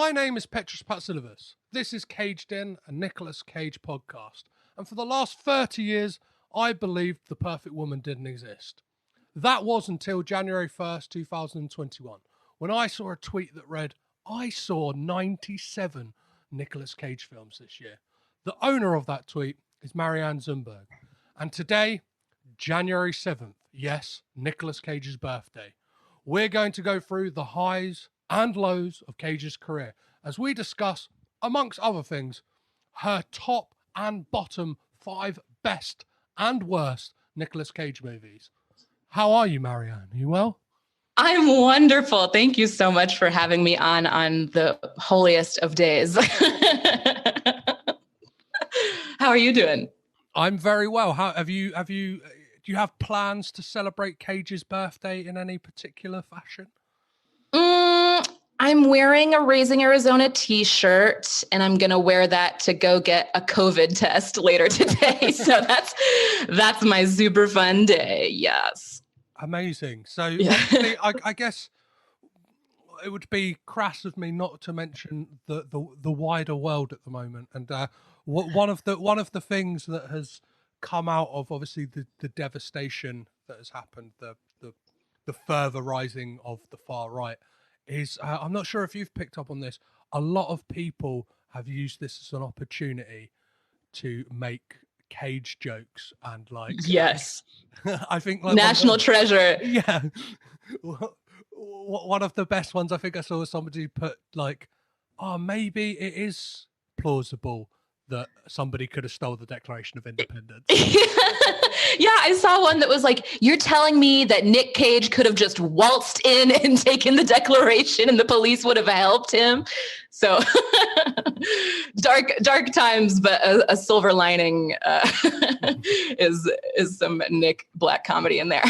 My name is Petros Patsilivas. This is Caged In, a Nicolas Cage podcast. And for the last 30 years, I believed the perfect woman didn't exist. That was until January 1st, 2021, when I saw a tweet that read, I saw 97 Nicolas Cage films this year. The owner of that tweet is Marianne Zumberge. And today, January 7th, yes, Nicolas Cage's birthday, we're going to go through the highs and lows of Cage's career as we discuss, amongst other things, her top and bottom 5 best and worst Nicolas Cage movies. How are you, Marianne? Are you well? I'm wonderful. Thank you so much for having me on the holiest of days. How are you doing? I'm very well. Do you have plans to celebrate Cage's birthday in any particular fashion? I'm wearing a Raising Arizona t-shirt, and I'm going to wear that to go get a COVID test later today. So that's my super fun day. Yes. Amazing. So obviously, I guess it would be crass of me not to mention the wider world at the moment. And one of the things that has come out of obviously the devastation that has happened, the further rising of the far right, is I'm not sure if you've picked up on this. A lot of people have used this as an opportunity to make Cage jokes and yes, I think national treasure. Yeah, one of the best ones I think I saw was somebody put maybe it is plausible that somebody could have stole the Declaration of Independence. Yeah, I saw one that was like, you're telling me that Nic Cage could have just waltzed in and taken the Declaration and the police would have helped him. So dark times, but a silver lining is some Nick Black comedy in there.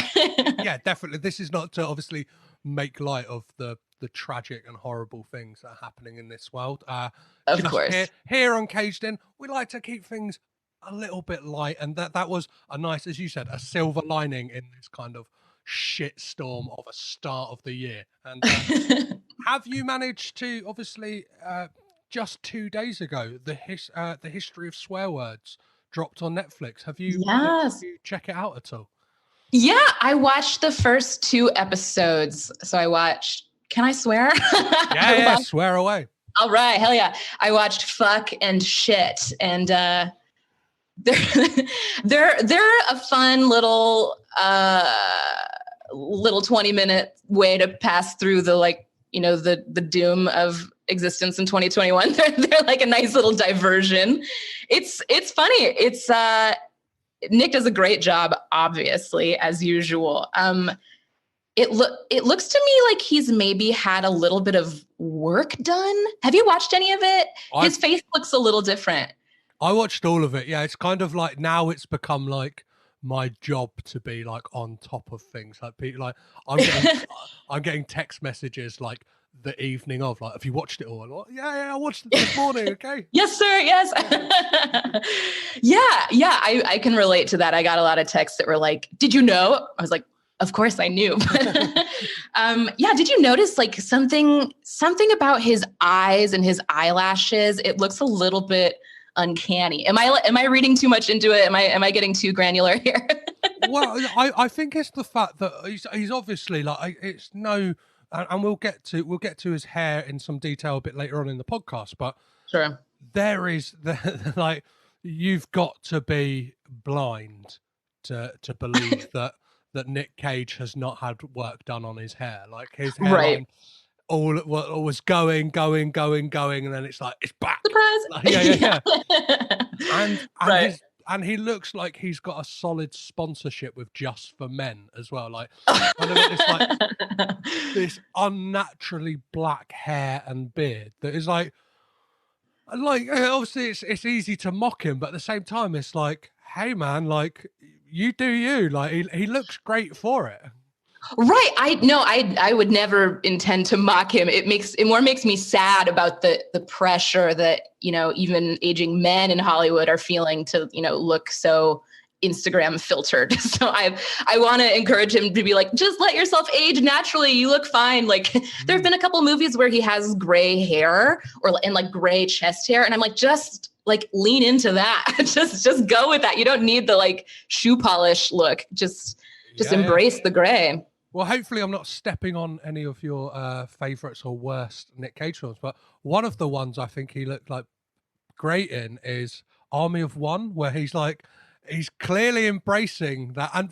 Yeah, definitely. This is not to obviously make light of the tragic and horrible things that are happening in this world. Of course. Here on Caged In, we like to keep things a little bit light, and that was a nice, as you said, a silver lining in this kind of shit storm of a start of the year. And have you managed to, obviously, just 2 days ago, the history of swear words dropped on Netflix? Have you, yes. Did you check it out at all? Yeah, I watched the first 2 episodes. So I watched, can I swear? Yeah, swear away. All right, hell yeah. I watched fuck and shit, and they're a fun little 20-minute way to pass through the doom of existence in 2021. They're like a nice little diversion. It's funny. It's Nick does a great job, obviously, as usual. It looks to me like he's maybe had a little bit of work done. Have you watched any of it? His face looks a little different. I watched all of it. Yeah, it's kind of like now it's become like my job to be like on top of things. Like people, like I'm getting text messages like the evening of, like, have you watched it all? I'm like, yeah, I watched it this morning. Okay. Yes, sir. Yes. Yeah. I can relate to that. I got a lot of texts that were like, "Did you know?" I was like, of course I knew. Yeah. Did you notice like something about his eyes and his eyelashes? It looks a little bit uncanny. Am I reading too much into it? Am I getting too granular here? Well, I think it's the fact that he's obviously like, it's no, and we'll get to his hair in some detail a bit later on in the podcast, but sure, there is like, you've got to be blind to believe that Nic Cage has not had work done on his hair. Like his hairline, right. all was going, and then it's like, it's back. Surprise! Like, yeah. And right. and he looks like he's got a solid sponsorship with Just for Men as well. Like kind of this like this unnaturally black hair and beard that is like obviously it's easy to mock him, but at the same time it's like, hey man, like you do you. Like he looks great for it. Right. I would never intend to mock him. It more makes me sad about the pressure that, even aging men in Hollywood are feeling to, look so Instagram filtered. So I want to encourage him to be like, just let yourself age naturally. You look fine. Like there have been a couple movies where he has gray hair and like gray chest hair. And I'm like, just like lean into that. just go with that. You don't need the like shoe polish look. Just embrace the gray. Well, hopefully I'm not stepping on any of your favorites or worst Nic Cage films, but one of the ones I think he looked like great in is Army of One, where he's clearly embracing that. And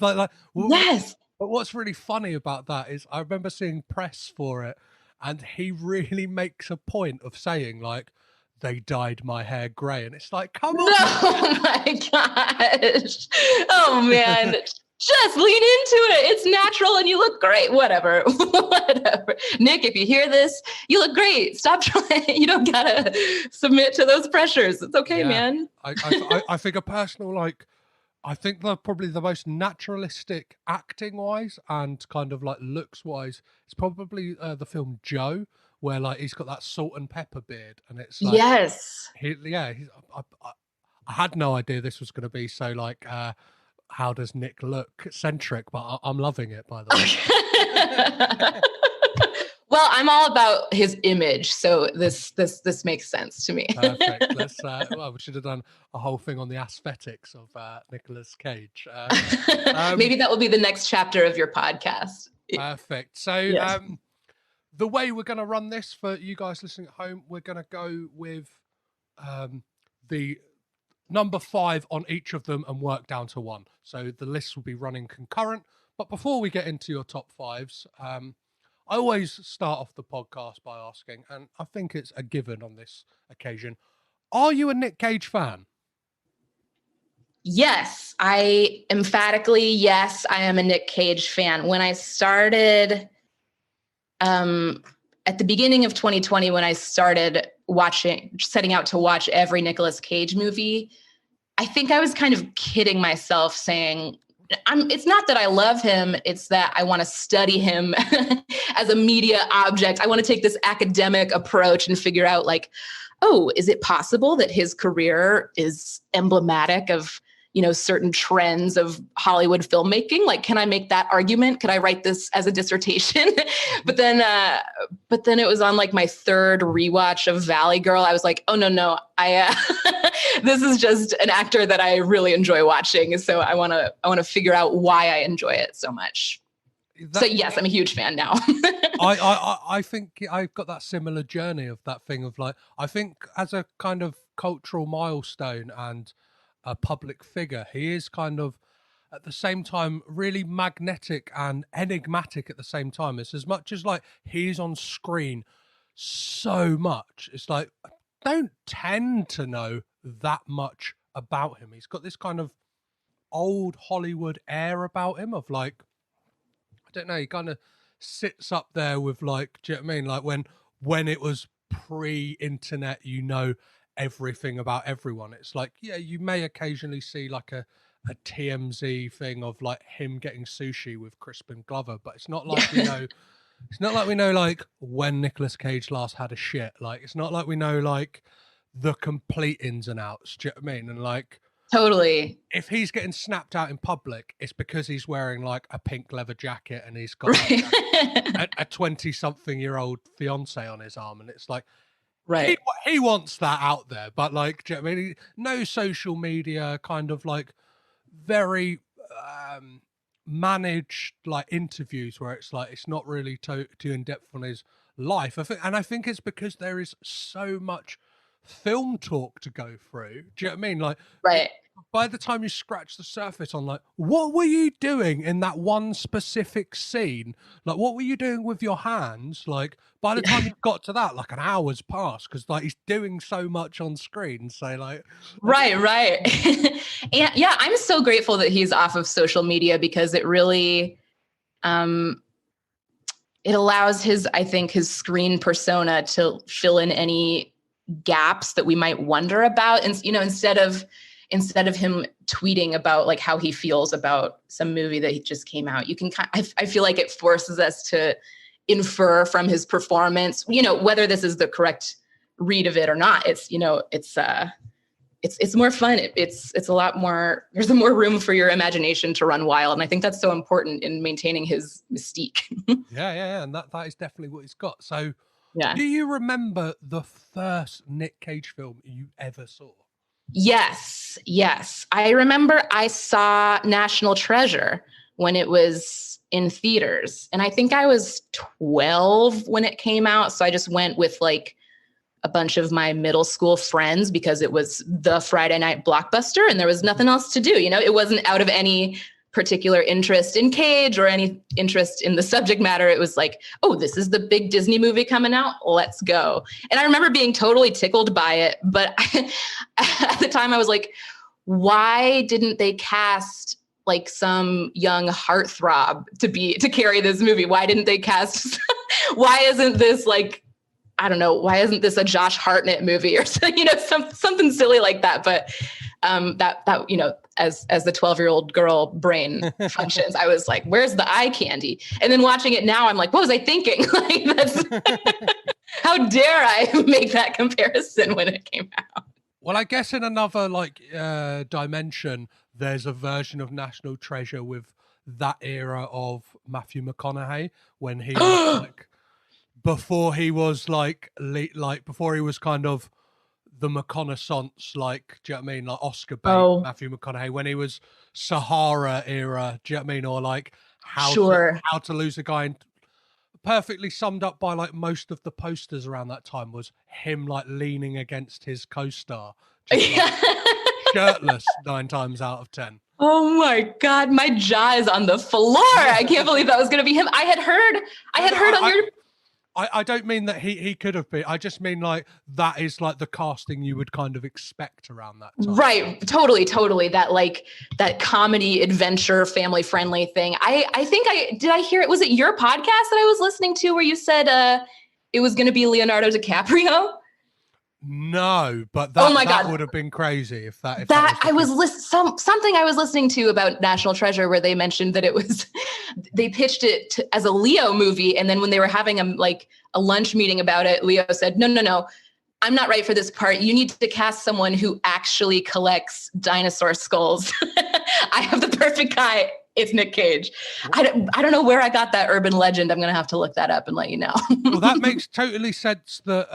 yes. But what's really funny about that is I remember seeing press for it, and he really makes a point of saying like, they dyed my hair grey. And it's like, come on. No, oh my gosh. Oh man. Just lean into it. It's natural and you look great. Whatever. Nick, if you hear this, you look great. Stop trying. You don't gotta submit to those pressures. It's okay, man. I think a personal, like, I think probably the most naturalistic acting wise and kind of like looks wise is probably the film Joe, where like he's got that salt and pepper beard, and it's like, yes, I had no idea this was going to be so like how does Nick look centric, but I'm loving it, by the way. Well, I'm all about his image, so this makes sense to me. Perfect. We should have done a whole thing on the aesthetics of Nicolas Cage. Maybe that will be the next chapter of your podcast. Perfect. So yes. The way we're going to run this for you guys listening at home, we're going to go with the number 5 on each of them and work down to 1. So the list will be running concurrent. But before we get into your top 5s, I always start off the podcast by asking, and I think it's a given on this occasion, are you a Nic Cage fan? Yes, I am a Nic Cage fan. When I started, at the beginning of 2020, when I started setting out to watch every Nicolas Cage movie, I think I was kind of kidding myself saying, it's not that I love him, it's that I want to study him as a media object. I want to take this academic approach and figure out like, oh, is it possible that his career is emblematic of, certain trends of Hollywood filmmaking? Like, can I make that argument? Could I write this as a dissertation? But then it was on like my third rewatch of Valley Girl. I was like, oh no, this is just an actor that I really enjoy watching. So I want to figure out why I enjoy it so much. So yes, I'm a huge fan now. I think I've got that similar journey of that thing of like, I think as a kind of cultural milestone and a public figure, he is kind of at the same time really magnetic and enigmatic at the same time. It's as much as like he's on screen so much, it's like I don't tend to know that much about him. He's got this kind of old Hollywood air about him of like, I don't know, he kind of sits up there with like, do you know what I mean? Like when it was pre-internet, everything about everyone. It's like, yeah, you may occasionally see like a TMZ thing of like him getting sushi with Crispin Glover, but it's not like it's not like we know like when Nicolas Cage last had a shit. Like it's not like we know like the complete ins and outs. Do you know what I mean? And like totally, if he's getting snapped out in public, it's because he's wearing like a pink leather jacket and he's got like, a 20-something-year-old fiance on his arm, and it's like, right, he wants that out there, but like, do you know what I mean? No social media, kind of like very managed like interviews where it's like it's not really too in depth on his life. I think it's because there is so much film talk to go through. Do you know what I mean? Like, right. By the time you scratch the surface on like, what were you doing in that one specific scene? Like, what were you doing with your hands? Like, by the time you got to that, like an hour's passed because like he's doing so much on screen. So like, right. And yeah, I'm so grateful that he's off of social media because it really, it allows his screen persona to fill in any gaps that we might wonder about. And, instead of him tweeting about like how he feels about some movie that just came out, you can I feel like it forces us to infer from his performance, whether this is the correct read of it or not. It's it's more fun. It's a lot more, there's more room for your imagination to run wild. And I think that's so important in maintaining his mystique. Yeah. And that is definitely what he's got. So Yeah. do you remember the first Nic Cage film you ever saw? Yes. I remember I saw National Treasure when it was in theaters. And I think I was 12 when it came out. So I just went with like a bunch of my middle school friends because it was the Friday night blockbuster and there was nothing else to do. You know, it wasn't out of any particular interest in Cage or any interest in the subject matter. It was like, oh, this is the big Disney movie coming out. Let's go. And I remember being totally tickled by it. But at the time I was like, why didn't they cast like some young heartthrob to carry this movie? Why didn't they cast, why isn't this like, I don't know, why isn't this a Josh Hartnett movie or you know, something silly like that? But that you know, as the 12-year-old girl brain functions, I was like, where's the eye candy? And then watching it now, I'm like, what was I thinking? Like, that's how dare I make that comparison when it came out? Well, I guess in another like dimension, there's a version of National Treasure with that era of Matthew McConaughey when he was like, before he was before he was kind of the reconnaissance, like, do you know what I mean? Like Oscar bait, Matthew McConaughey, when he was Sahara era, do you know what I mean? Or like how to lose a guy. And perfectly summed up by like most of the posters around that time was him like leaning against his co-star, just, like, shirtless 9 times out of 10. Oh my God, my jaw is on the floor. I can't believe that was going to be him. I had heard on your... I don't mean that he could have been. I just mean like that is like the casting you would kind of expect around that time. Right. Totally. That like that comedy, adventure, family friendly thing. I think did I hear it? Was it your podcast that I was listening to where you said it was going to be Leonardo DiCaprio? No, but that would have been crazy if that something I was listening to about National Treasure where they mentioned that it was they pitched it as a Leo movie, and then when they were having a lunch meeting about it, Leo said, no, I'm not right for this part. You need to cast someone who actually collects dinosaur skulls. I have the perfect guy. It's Nic Cage. I don't know where I got that urban legend. I'm going to have to look that up and let you know. Well, that makes totally sense that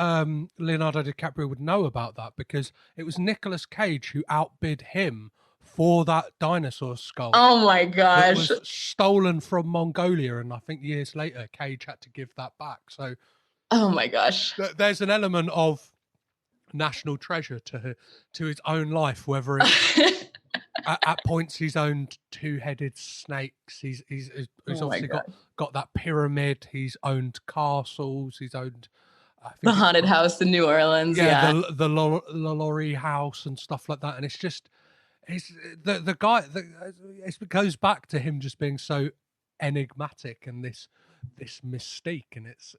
Leonardo DiCaprio would know about that because it was Nicolas Cage who outbid him for that dinosaur skull. Oh my gosh. It was stolen from Mongolia, and I think years later, Cage had to give that back. So, oh my gosh. There's an element of National Treasure to his own life, whether it's... At points, he's owned 2-headed snakes. He's obviously got that pyramid. He's owned castles. He's owned the haunted house in New Orleans. Yeah. The Laurie house and stuff like that. And it's just the guy. It goes back to him just being so enigmatic and this mystique. And it's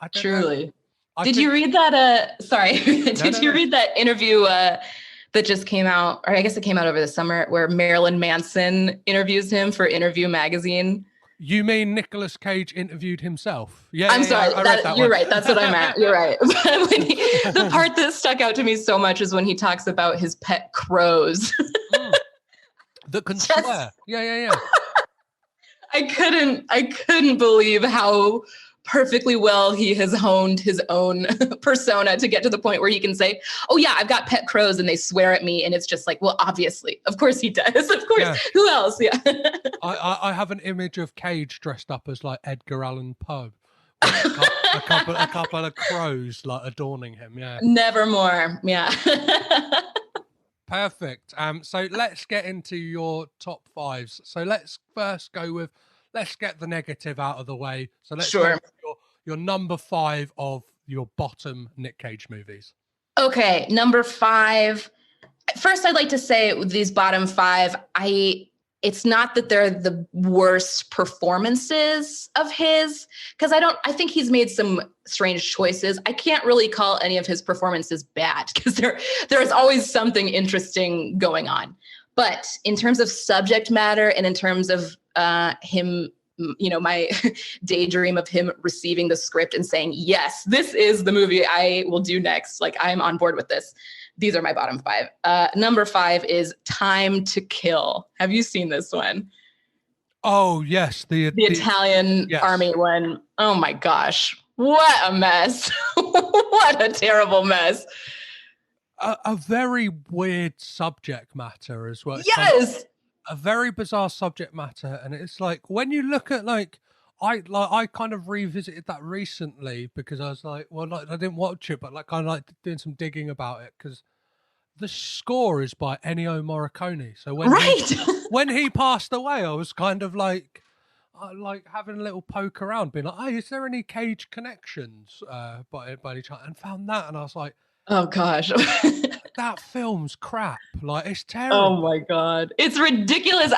I don't truly. Know. Did you read that? Sorry. Did you read that interview? That just came out, or I guess it came out over the summer, where Marilyn Manson interviews him for Interview magazine. You mean Nicolas Cage interviewed himself? Yeah, I'm sorry. You're right. That's what I meant. You're right. The part that stuck out to me so much is when he talks about his pet crows. That can swear. Yeah. I couldn't believe how perfectly well he has honed his own persona to get to the point where he can say, oh yeah, I've got pet crows and they swear at me. And it's just like, well, obviously, of course he does. Of course. Yeah. Who else? Yeah. I have an image of Cage dressed up as like Edgar Allan Poe. A couple of crows like adorning him. Yeah. Nevermore. Yeah. Perfect. So let's get into your top 5s. So let's first go with, let's get the negative out of the way. So let's go with your number 5 of your bottom Nic Cage movies. Okay, number 5. First, I'd like to say with these bottom 5, it's not that they're the worst performances of his, because I think he's made some strange choices. I can't really call any of his performances bad because there is always something interesting going on. But in terms of subject matter and in terms of him, you know, my daydream of him receiving the script and saying, yes, this is the movie I will do next. Like, I'm on board with this. these are my bottom 5. Number 5 is Time to Kill. Have you seen this one? Oh yes, the Italian army one. Oh my gosh, what a mess! What a terrible mess. A very weird subject matter as well. It's yes, a very bizarre subject matter, and it's like when you look at I kind of revisited that recently because I was like, well, like I didn't watch it, but like kind of like doing some digging about it because the score is by Ennio Morricone. So when he passed away, I was kind of like having a little poke around, being like, "Hey, is there any Cage connections by any chance?" And found that, and I was like, "Oh gosh, that film's crap. Like it's terrible." Oh my god, it's ridiculous.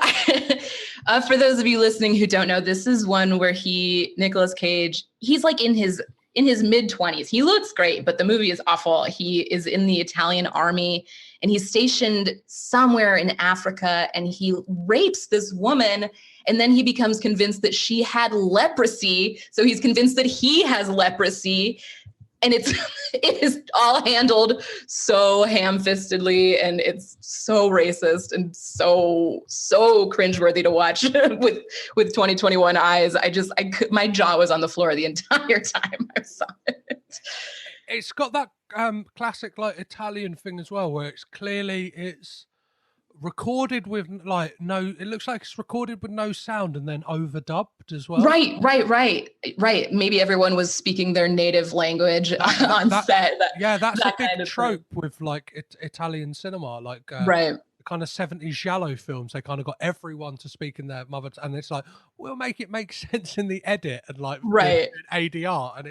For those of you listening who don't know, this is one where Nicolas Cage, he's like in his mid-20s. He looks great, but the movie is awful. He is in the Italian army and he's stationed somewhere in Africa and he rapes this woman and then he becomes convinced that she had leprosy. So he's convinced that he has leprosy. And it is all handled so ham-fistedly and it's so racist and so cringeworthy to watch with 2021 eyes. My jaw was on the floor the entire time I saw it. It's got that classic like Italian thing as well, where it's recorded with it looks like it's recorded with no sound and then overdubbed as well. Right. Maybe everyone was speaking their native language on set. That's a big trope with like Italian cinema, like right. kind of 70s giallo films. They kind of got everyone to speak in their mother, and it's like we'll make it make sense in the edit and like right ADR, and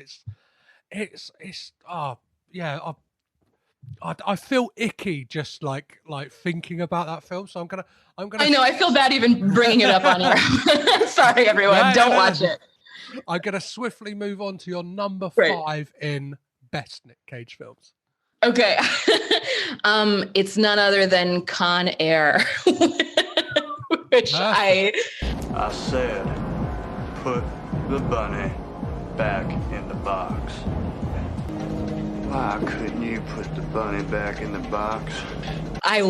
I feel icky just like thinking about that film. So I'm gonna. I know. I feel bad even bringing it up on here. Sorry, everyone. Don't watch it. I'm gonna swiftly move on to your number 5 in best Nic Cage films. Okay. It's none other than Con Air, which I said, put the bunny back in the box. Why couldn't you put the bunny back in the box? I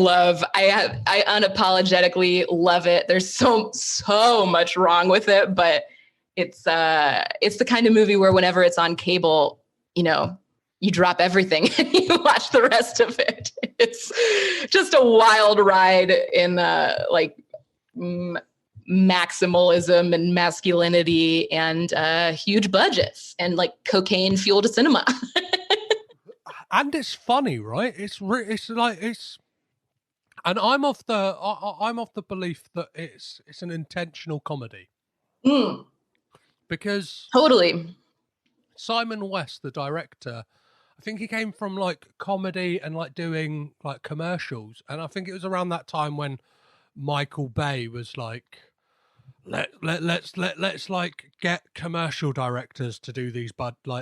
unapologetically love it. There's so much wrong with it, but it's the kind of movie where whenever it's on cable, you drop everything and you watch the rest of it. It's just a wild ride in maximalism and masculinity and huge budgets and like cocaine fueled cinema. And it's funny, right? And I'm of the belief that it's an intentional comedy. Because totally, Simon West, the director, I think he came from like comedy and like doing like commercials, and I think it was around that time when Michael Bay was like, let's like get commercial directors to do these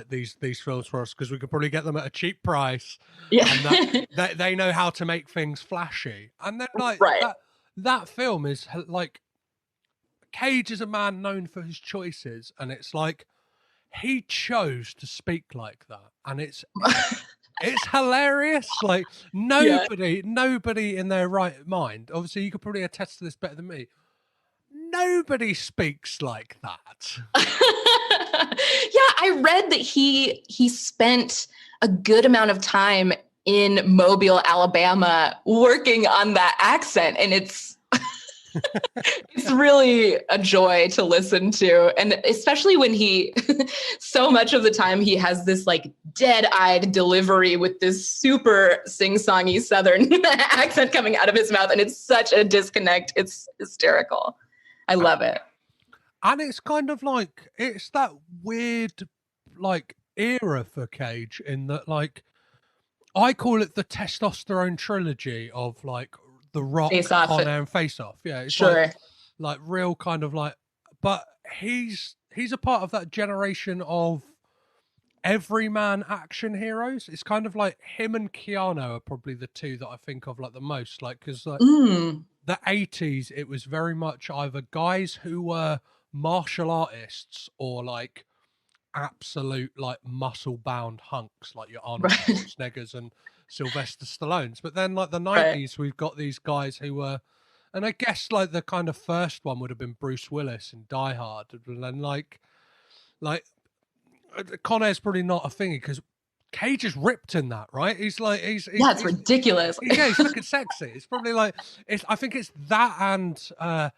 these films for us because we could probably get them at a cheap price. Yeah, and they know how to make things flashy. And then like that film is like, Cage is a man known for his choices, and it's like he chose to speak like that, and it's hilarious. Like nobody in their right mind. Obviously, you could probably attest to this better than me. Nobody speaks like that. Yeah, I read that he spent a good amount of time in Mobile, Alabama, working on that accent, and it's really a joy to listen to, and especially when so much of the time he has this like dead-eyed delivery with this super sing-songy Southern accent coming out of his mouth, and it's such a disconnect. It's hysterical. I love it. And it's kind of like, it's that weird like era for Cage in that, like, I call it the testosterone trilogy of like The Rock, Con Air and Face Off. Yeah, it's sure. Like real kind of like, but he's a part of that generation of everyman action heroes. It's kind of like him and Keanu are probably the two that I think of like the most, like, because like the 80s, it was very much either guys who were martial artists or like absolute like muscle bound hunks like your Arnold Schwarzeneggers and Sylvester Stallone's. But then like the 90s, we've got these guys who were, and I guess like the kind of first one would have been Bruce Willis in Die Hard. And then like Con Air's probably not a thingy because Cage is ripped in that, right? He's it's ridiculous. He's looking sexy. It's probably like I think it's that and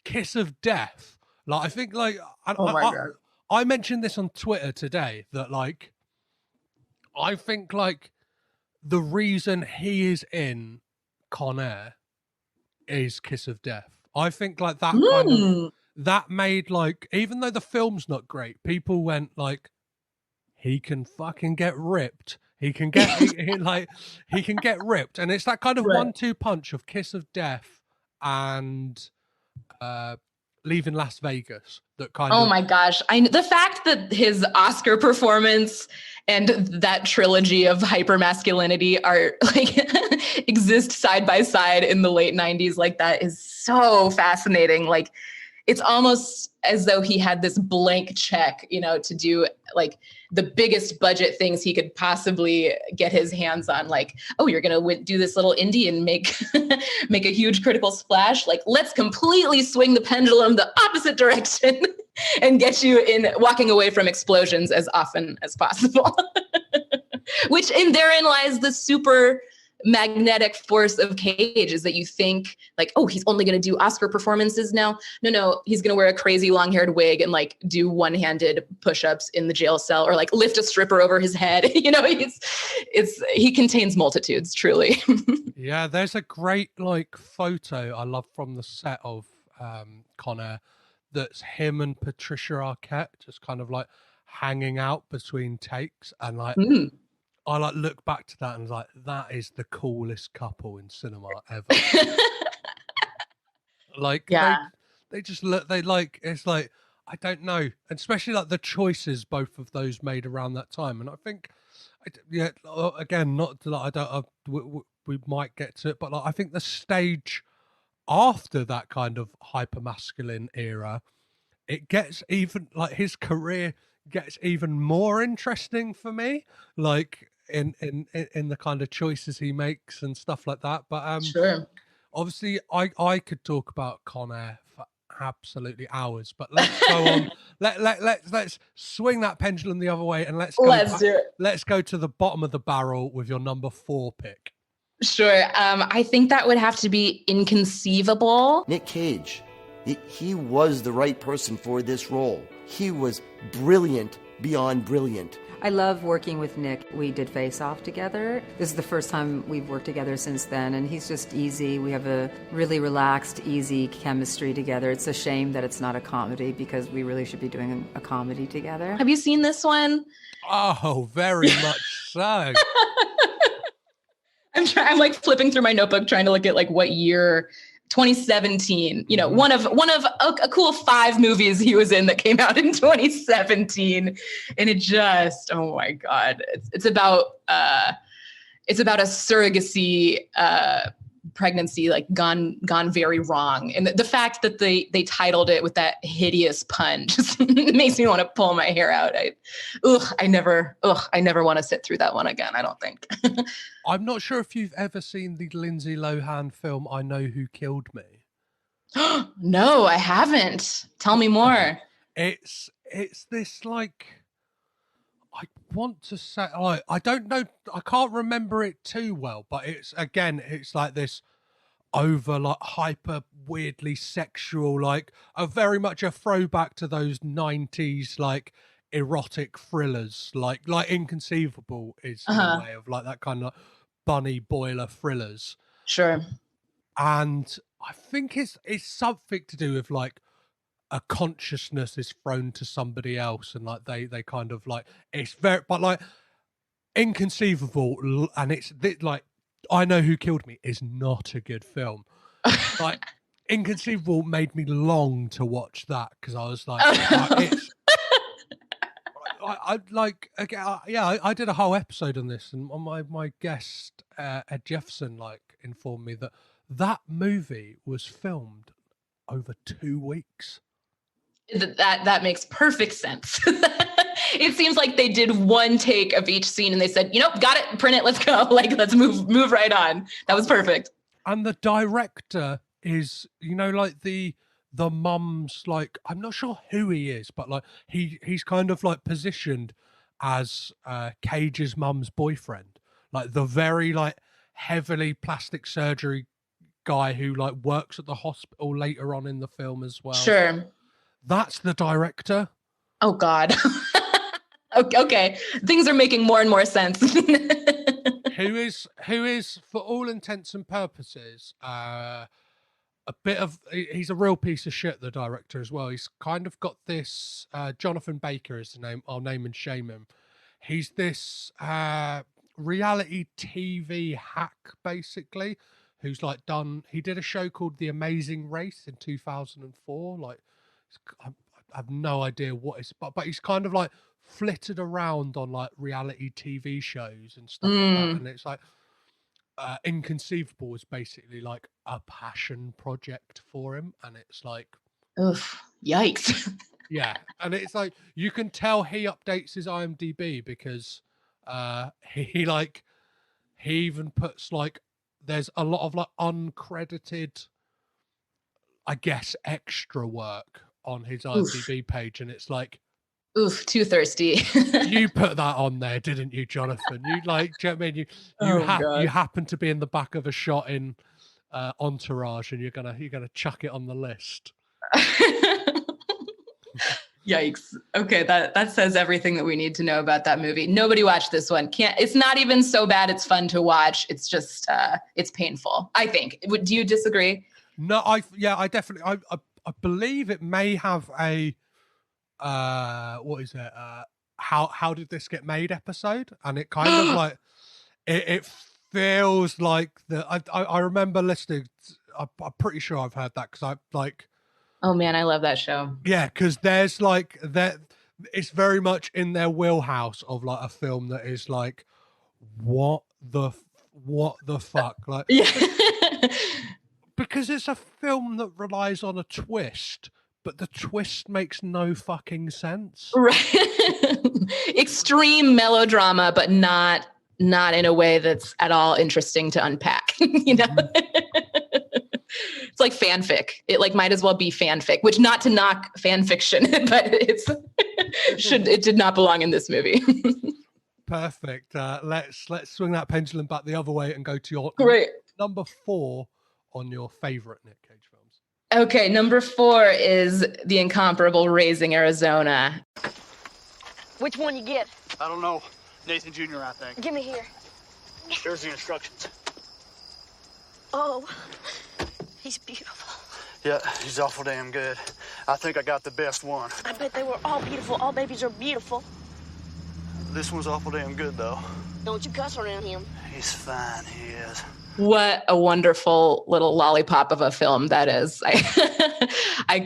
Kiss of Death. Like I think like God. I mentioned this on Twitter today that like I think like the reason he is in Con Air is Kiss of Death. I think like that kind of that made like, even though the film's not great, people went like, he can fucking get ripped. He can get he can get ripped, and it's that kind of 1-2 punch of Kiss of Death and Leaving Las Vegas. That kind of. Oh my gosh! The fact that his Oscar performance and that trilogy of hypermasculinity are like exist side by side in the late 90s like that is so fascinating. Like, it's almost as though he had this blank check, you know, to do like the biggest budget things he could possibly get his hands on. Like, oh, you're going to do this little indie and make a huge critical splash. Like, let's completely swing the pendulum the opposite direction and get you in walking away from explosions as often as possible. Which therein lies the super magnetic force of Cage, is that you think like, oh, he's only going to do Oscar performances now. No, he's going to wear a crazy long-haired wig and like do one-handed push-ups in the jail cell or like lift a stripper over his head. You know, he contains multitudes, truly. Yeah, there's a great like photo I love from the set of Con Air that's him and Patricia Arquette just kind of like hanging out between takes, and like I like look back to that and was like, that is the coolest couple in cinema ever. Like, yeah, they just look, they like, it's like, I don't know, and especially like the choices both of those made around that time. And I think, yeah, again, not to like, we might get to it, but like, I think the stage after that kind of hyper masculine era, it gets even like his career gets even more interesting for me. Like, in the kind of choices he makes and stuff like that. But sure. Obviously I could talk about Con Air for absolutely hours, but let's go on. Let's swing that pendulum the other way and let's do it. Let's go to the bottom of the barrel with your number 4 pick. Sure. I think that would have to be Inconceivable. Nic Cage. He was the right person for this role. He was brilliant beyond brilliant. I love working with Nick. We did Face Off together. This is the first time we've worked together since then, and he's just easy. We have a really relaxed, easy chemistry together. It's a shame that it's not a comedy, because we really should be doing a comedy together. Have you seen this one? Oh, very much so. I'm like flipping through my notebook trying to look at like what year. 2017, you know, one of a cool 5 movies he was in that came out in 2017, and it just, oh my God, it's about a surrogacy pregnancy like gone very wrong, and the fact that they titled it with that hideous pun just makes me want to pull my hair out. I never want to sit through that one again, I don't think. I'm not sure if you've ever seen the Lindsay Lohan film I Know Who Killed Me. No, I haven't. Tell me more. It's this like, I want to say, I don't know, I can't remember it too well, but it's like this over like hyper weirdly sexual, like very much a throwback to those 90s like erotic thrillers, like Inconceivable is in a way of like that kind of bunny boiler thrillers. Sure. And I think it's something to do with like a consciousness is thrown to somebody else, and like they kind of like, it's very, but like Inconceivable, and it's like I Know Who Killed Me is not a good film. Like Inconceivable made me long to watch that, because I was like, it's I like, again, I did a whole episode on this, and my guest Ed Jefferson like informed me that movie was filmed over 2 weeks. That makes perfect sense. It seems like they did one take of each scene and they said, got it, print it, let's go. Like, let's move right on. That was perfect. And the director is, like the mum's, like, I'm not sure who he is, but like he's kind of like positioned as Cage's mum's boyfriend, like the very like heavily plastic surgery guy who like works at the hospital later on in the film as well. Sure. That's the director. Oh God. Okay. Things are making more and more sense. who is for all intents and purposes he's a real piece of shit, the director as well. He's kind of got this Jonathan Baker is the name, I'll name and shame him. He's this reality TV hack basically, who's like he did a show called The Amazing Race in 2004. Like I have no idea what it's but he's kind of like flitted around on like reality TV shows and stuff like that, and it's like Inconceivable is basically like a passion project for him, and it's like, oof, yikes. Yeah, and it's like you can tell he updates his IMDb because he even puts like there's a lot of like uncredited, I guess, extra work on his IMDb page, and it's like, oof, too thirsty. You put that on there, didn't you, Jonathan? You like, do you know what I mean? You happen to be in the back of a shot in Entourage, and you're gonna chuck it on the list. Yikes. Okay, that says everything that we need to know about that movie. Nobody watched this one. It's not even so bad it's fun to watch. It's just it's painful, I think. Do you disagree? No, I definitely I believe it may have a what is it? How did this get made episode? And it kind of like it feels like I remember listening. I'm pretty sure I've heard that because I like. Oh man, I love that show. Yeah, because there's like that. It's very much in their wheelhouse of like a film that is like, what the fuck, like, yeah. Because it's a film that relies on a twist, but the twist makes no fucking sense. Right. Extreme melodrama, but not in a way that's at all interesting to unpack. It's like fanfic. It like might as well be fanfic, which, not to knock fan fiction, but it did not belong in this movie. Perfect. Let's swing that pendulum back the other way and go to your number 4 on your favorite Nic Cage films. Okay, number 4 is the incomparable Raising Arizona. Which one you get? I don't know. Nathan Jr., I think. Give me here. There's the instructions. Oh, he's beautiful. Yeah, he's awful damn good. I think I got the best one. I bet they were all beautiful. All babies are beautiful. This one's awful damn good, though. Don't you cuss around him. He's fine, he is. What a wonderful little lollipop of a film that is. I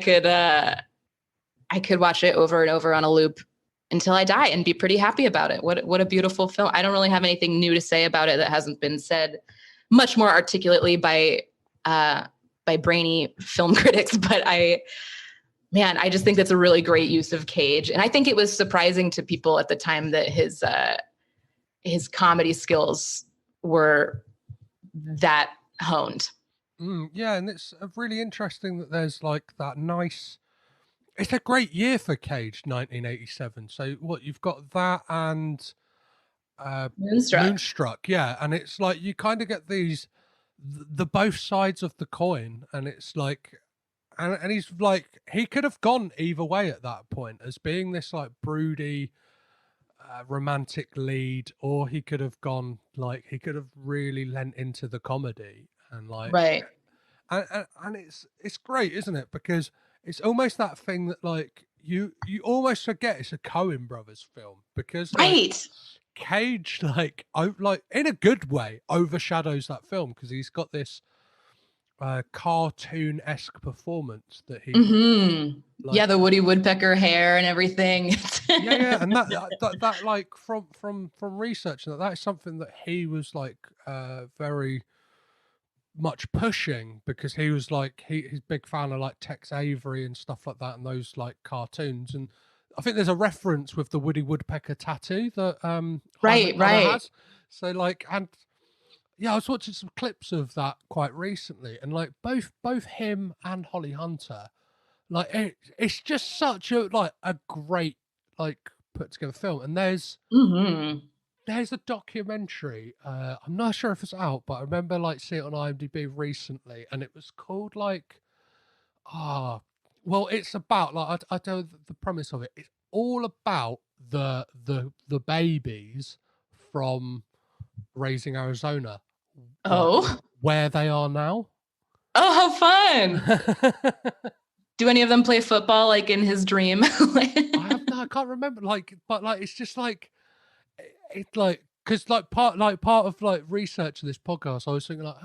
could watch it over and over on a loop until I die and be pretty happy about it. What a beautiful film. I don't really have anything new to say about it that hasn't been said much more articulately by brainy film critics, but I just think that's a really great use of Cage. And I think it was surprising to people at the time that his comedy skills were that honed. Yeah, and it's really interesting that there's like that nice. It's a great year for Cage, 1987. So what you've got that and Moonstruck, yeah, and it's like you kind of get these the both sides of the coin, and it's like, and he's like he could have gone either way at that point as being this like broody romantic lead, or he could have gone like he could have really lent into the comedy and like right, and it's great, isn't it? Because it's almost that thing that like you almost forget it's a Coen Brothers film because right. Cage like in a good way overshadows that film because he's got this cartoon-esque performance that he like, the Woody Woodpecker hair and everything. yeah and that like from research that is something that he was like very much pushing because he was like he's a big fan of like Tex Avery and stuff like that and those like cartoons, and I think there's a reference with the Woody Woodpecker tattoo that Right, Hannah right. has. So like, and yeah, I was watching some clips of that quite recently, and like both him and Holly Hunter, like it's just such a great like put together film. And there's a documentary. I'm not sure if it's out, but I remember like seeing it on IMDb recently, and it was called like well, it's about like I tell you the premise of it. It's all about the babies from Raising Arizona, Oh. where they are now. Oh, how fun. Do any of them play football like in his dream? I can't remember. Like, but like, it's just like, it's like, because part of like researching this podcast, I was thinking like,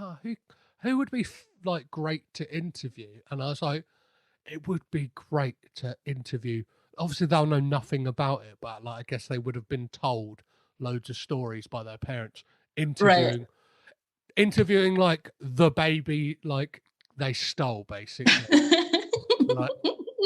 who would be like great to interview? And I was like, it would be great to interview. Obviously, they'll know nothing about it, but like, I guess they would have been told loads of stories by their parents. Interviewing like the baby like they stole, basically. Like,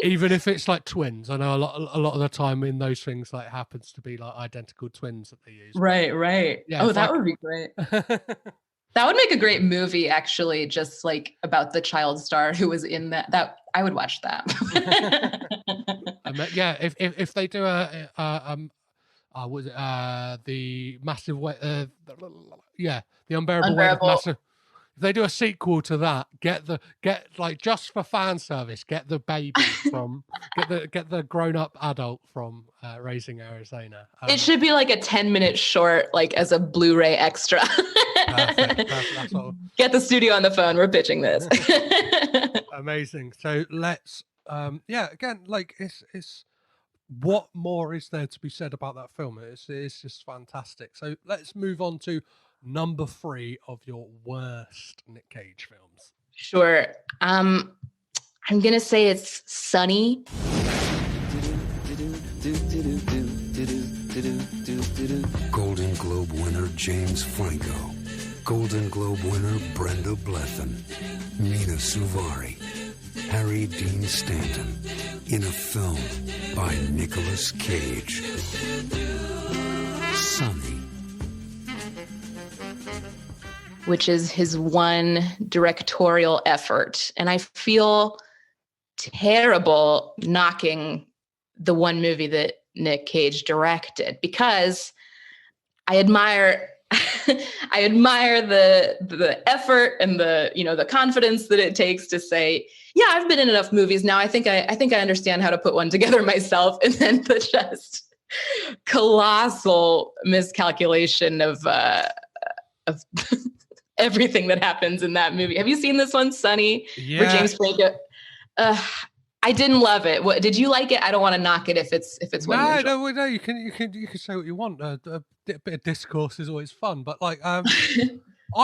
even if it's like twins, I know a lot of the time in those things like happens to be like identical twins that they use. Right. Yeah, Oh, that would be great. That would make a great movie, actually, just like about the child star who was in that. That I would watch that. Yeah, if they do was it the massive way? The unbearable weight of massive. If they do a sequel to that, get like just for fan service, get the baby from get the grown up adult from Raising Arizona. It should be like a 10-minute short, like as a Blu-ray extra. Perfect. That's what Get the studio on the phone. We're pitching this. Amazing. So let's again, like it's what more is there to be said about that film? It's just fantastic. So let's move on to number 3 of your worst Nic Cage films. Sure. I'm gonna say it's Sunny. Golden Globe winner James Franco, Golden Globe winner Brenda Blethyn, Nina Suvari, Harry Dean Stanton, in a film by Nicolas Cage. Sunny. Which is his one directorial effort. And I feel terrible knocking the one movie that Nic Cage directed, because I admire the effort and the confidence that it takes to say, yeah, I've been in enough movies now. I think I understand how to put one together myself. And then the just colossal miscalculation of everything that happens in that movie. Have you seen this one, Sunny? Yeah. Where James Franco. I didn't love it. What did you like it? I don't want to knock it if it's what no. You can say what you want. A bit of discourse is always fun, but like I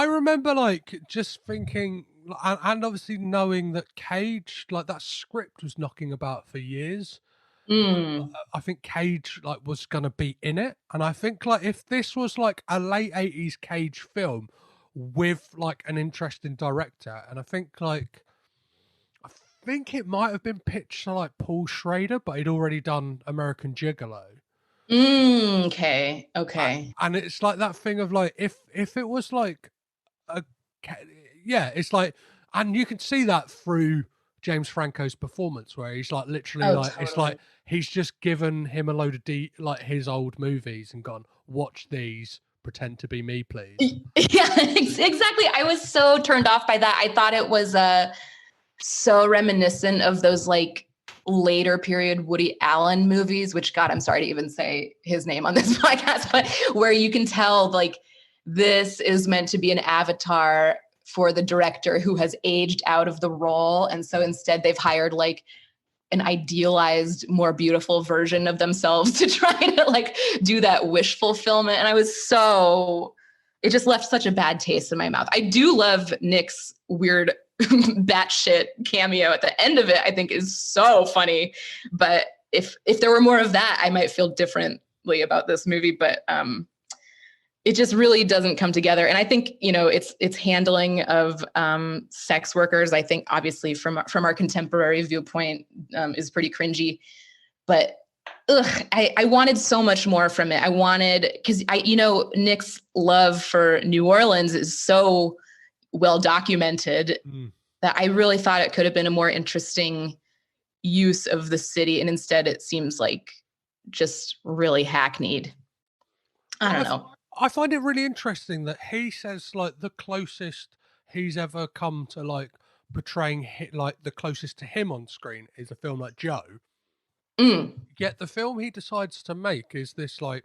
remember like just thinking, and obviously knowing that Cage, like that script was knocking about for years. I think Cage like was gonna be in it, and I think like if this was like a late 80s Cage film with like an interesting director, and I think it might have been pitched to like Paul Schrader, but he'd already done American Gigolo. Okay. And it's like that thing of like if it was like it's like, and you can see that through James Franco's performance, where he's like literally totally. It's like he's just given him a load of like his old movies and gone, watch these, pretend to be me, please. Yeah, exactly. I was so turned off by that. I thought it was so reminiscent of those like later period Woody Allen movies, which, God, I'm sorry to even say his name on this podcast, but where you can tell like this is meant to be an avatar for the director who has aged out of the role. And so instead they've hired like an idealized, more beautiful version of themselves to try to like do that wish fulfillment. And it just left such a bad taste in my mouth. I do love Nick's weird batshit cameo at the end of it. I think is so funny. But if there were more of that, I might feel differently about this movie. But it just really doesn't come together. And I think, its handling of sex workers, I think obviously from our contemporary viewpoint is pretty cringy. But I wanted so much more from it. I wanted, because Nic's love for New Orleans is so well documented that I really thought it could have been a more interesting use of the city. And instead it seems like just really hackneyed. I don't know. I find it really interesting that he says like the closest he's ever come to like portraying like the closest to him on screen is a film like Joe. Yet the film he decides to make is this like,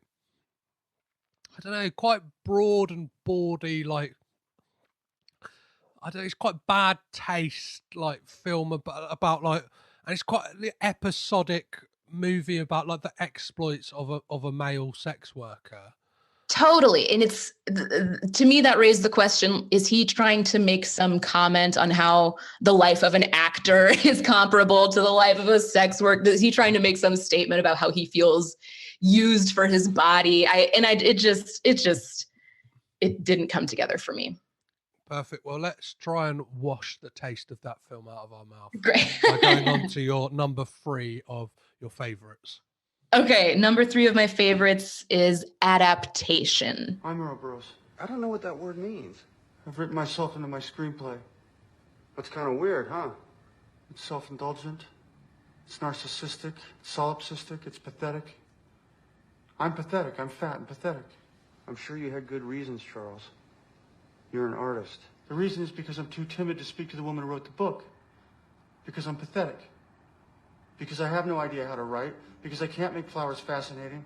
I don't know, quite broad and bawdy, like, I don't know, it's quite bad taste like film about like, and it's quite the episodic movie about like the exploits of a male sex worker. Totally. And it's, to me, that raised the question, is he trying to make some comment on how the life of an actor is comparable to the life of a sex worker? Is he trying to make some statement about how he feels used for his body? It didn't come together for me. Perfect. Well, let's try and wash the taste of that film out of our mouth. Great. By going on to your number 3 of your favorites. Okay, number 3 of my favorites is adaptation. I'm Earl Bros. I don't know what that word means. I've written myself into my screenplay. That's kind of weird, huh? It's self-indulgent. It's narcissistic. It's solipsistic. It's pathetic. I'm pathetic. I'm fat and pathetic. I'm sure you had good reasons, Charles. You're an artist. The reason is because I'm too timid to speak to the woman who wrote the book. Because I'm pathetic. Because I have no idea how to write. Because I can't make flowers fascinating.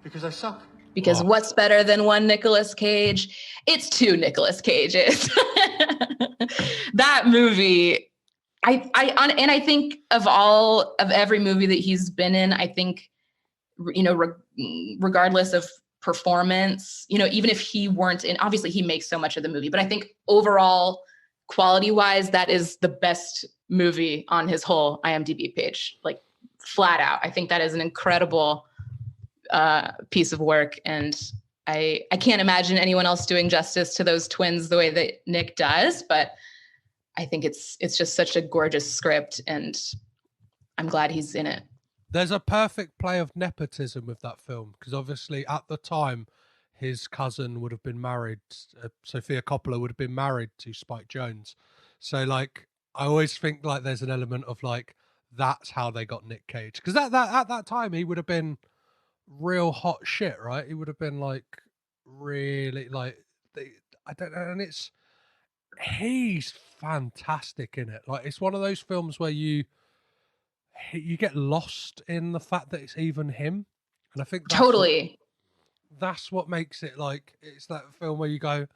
Because I suck. Because what's better than one Nicolas Cage? It's 2 Nicolas Cages. That movie, I think of every movie that he's been in, I think, regardless of performance, even if he weren't in, obviously he makes so much of the movie, but I think overall, quality wise, that is the best movie on his whole IMDb page, like flat out. I think that is an incredible piece of work. And I can't imagine anyone else doing justice to those twins the way that Nic does, but I think it's just such a gorgeous script, and I'm glad he's in it. There's a perfect play of nepotism with that film, because obviously at the time his cousin would have been married, Sophia Coppola would have been married to Spike Jonze. So like, I always think like there's an element of like, that's how they got Nic Cage. Because at that time he would have been real hot shit, right? He would have been like really like, I don't know, and he's fantastic in it. Like, it's one of those films where you get lost in the fact that it's even him, and I think that's what makes it like, it's that film where you go,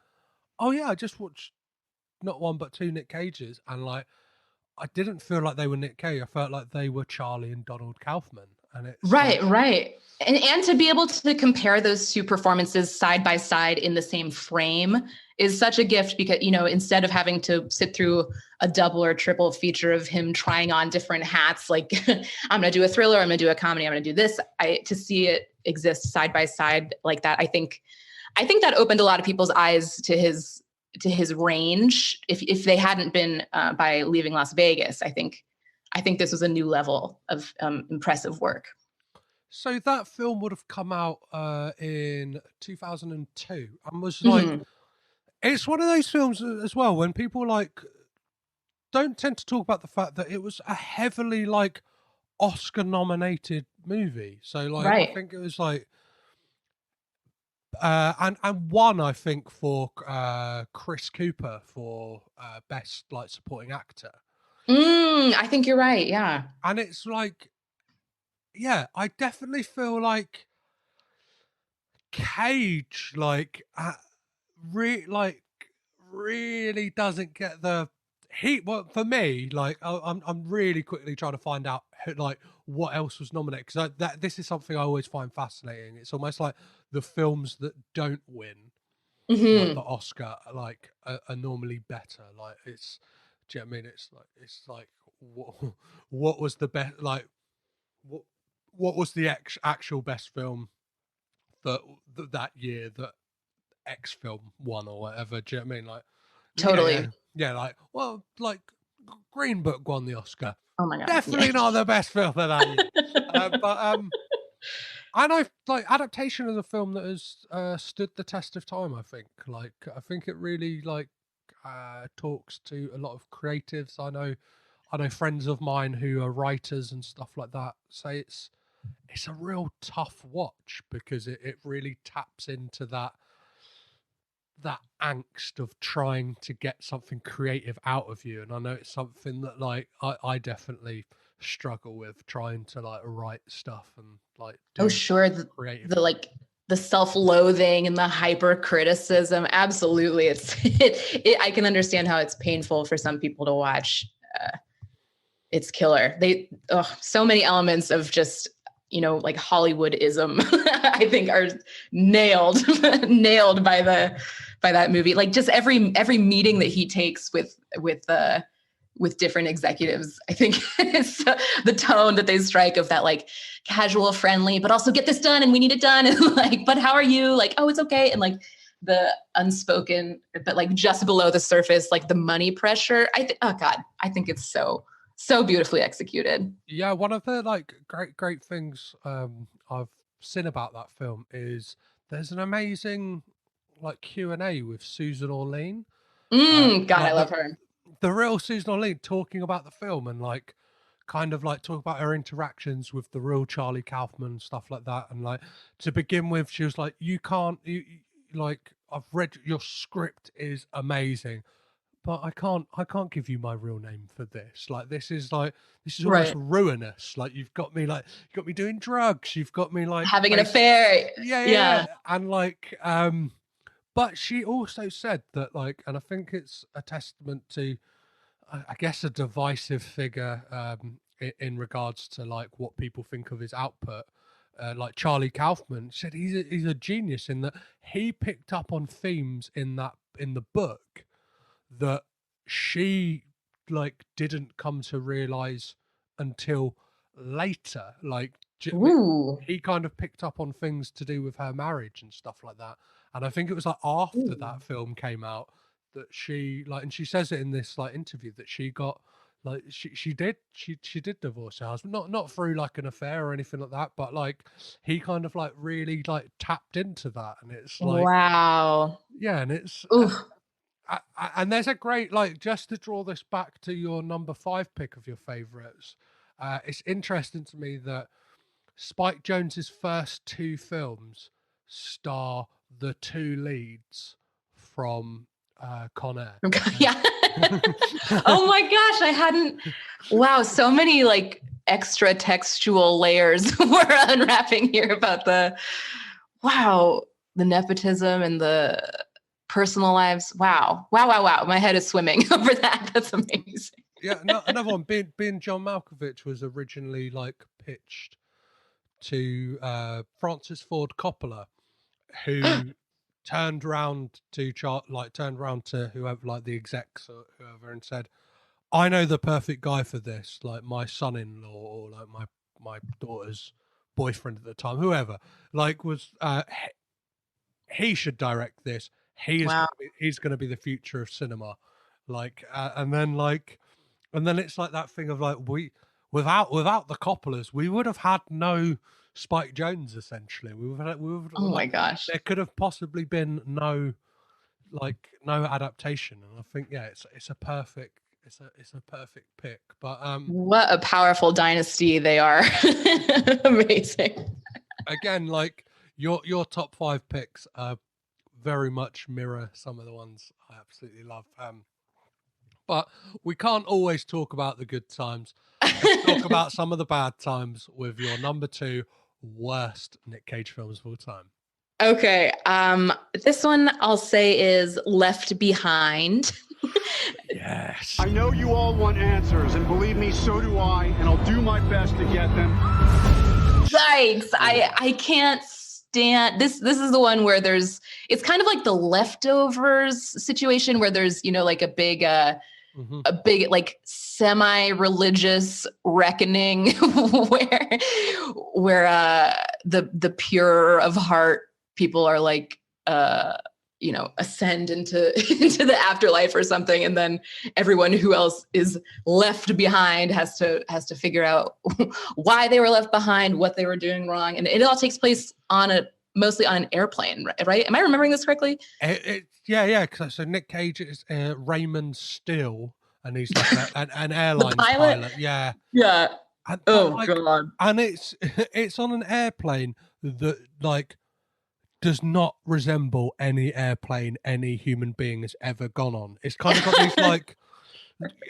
oh yeah, I just watched not one but 2 Nic Cages, and like, I didn't feel like they were Nic Cage. I felt like they were Charlie and Donald Kaufman. And it's right. And to be able to compare those 2 performances side by side in the same frame is such a gift, because, instead of having to sit through a double or triple feature of him trying on different hats, like I'm going to do a thriller, I'm going to do a comedy, I'm going to do this, to see it exist side by side like that, I think that opened a lot of people's eyes to his range. If they hadn't been by Leaving Las Vegas, I think this was a new level of impressive work. So that film would have come out in 2002 and was like, it's one of those films as well when people like don't tend to talk about the fact that it was a heavily like Oscar nominated movie. So like, right. I think it was like, and won, I think, for Chris Cooper for best like supporting actor. I think you're right. Yeah. And it's like, yeah, I definitely feel like Cage, like, really doesn't get the heat. Well, for me, like, I'm really quickly trying to find out like what else was nominated, because this is something I always find fascinating. It's almost like the films that don't win like the Oscar, like, are normally better. Like, it's. Do you know what I mean? It's like what was the best, like what was the actual best film that year that X film won or whatever? Do you know what I mean? Like, totally. Yeah, like, well, like Green Book won the Oscar. Oh my God. Definitely not the best film of that year. But I know, like, adaptation is a film that has stood the test of time. I think it really talks to a lot of creatives. I know friends of mine who are writers and stuff like that say it's a real tough watch because it really taps into that angst of trying to get something creative out of you. And I know it's something that like I definitely struggle with, trying to like write stuff and like do creative. The self-loathing and the hyper criticism. Absolutely. I can understand how it's painful for some people to watch. It's killer. So many elements of just, like Hollywoodism, I think are nailed by that movie. Like just every meeting that he takes with different executives, I think it's the tone that they strike of that like casual, friendly, but also get this done and we need it done. And like, but how are you? Like, oh, it's okay. And like the unspoken, but like just below the surface, like the money pressure. I think it's so beautifully executed. Yeah, one of the like great things I've seen about that film is there's an amazing like Q&A with Susan Orlean. I love her. The real Susan Orlean talking about the film and like kind of like talk about her interactions with the real Charlie Kaufman and stuff like that. And like to begin with, she was like, you like I've read your script is amazing, but I can't give you my real name for this. Like this is almost ruinous. Like you've got me doing drugs. You've got me like having an affair. Yeah. And like but she also said that like, and I think it's a testament to I guess a divisive figure in regards to like what people think of his output. Like Charlie Kaufman said, he's a genius in that he picked up on themes in the book that she like didn't come to realize until later. Like he kind of picked up on things to do with her marriage and stuff like that. And I think it was like after that film came out that she like, and she says it in this like interview that she got like she did divorce her husband, not through like an affair or anything like that, but like he kind of like really like tapped into that. And it's like, wow. Yeah. And it's and there's a great, like, just to draw this back to your number 5 pick of your favorites, it's interesting to me that Spike Jonze's first 2 films star the 2 leads from Con Air. Yeah. Oh my gosh, wow, so many like extra textual layers we're unwrapping here about the nepotism and the personal lives. Wow. My head is swimming over that. That's amazing. Yeah, another one being John Malkovich was originally like pitched to Francis Ford Coppola, who turned round to whoever, like the execs or whoever, and said, I know the perfect guy for this, like my son-in-law or like my daughter's boyfriend at the time, whoever, like was he should direct this. He's going to be the future of cinema. Like and then it's like that thing of like, without the Coppolas, we would have had no Spike Jonze. Essentially, my gosh, there could have possibly been no adaptation. And I think it's a perfect pick. But what a powerful dynasty they are. Amazing. Again, like your top 5 picks very much mirror some of the ones I absolutely love. But we can't always talk about the good times. Let's talk about some of the bad times with your number 2 worst Nic Cage films of all time. Okay. This one I'll say is Left Behind. Yes. I know you all want answers, and believe me, so do I, and I'll do my best to get them. Yikes. I can't stand this. This is the one where it's kind of like The Leftovers situation where there's, like a big like semi-religious reckoning where the pure of heart people are like ascend into into the afterlife or something, and then everyone who else is left behind has to figure out why they were left behind, what they were doing wrong, and it all takes place mostly on an airplane, right? Am I remembering this correctly? Yeah. So Nic Cage is Raymond Steele, and he's like an airline pilot. Yeah. And, God! And it's on an airplane that like does not resemble any airplane any human being has ever gone on. It's kind of got these like,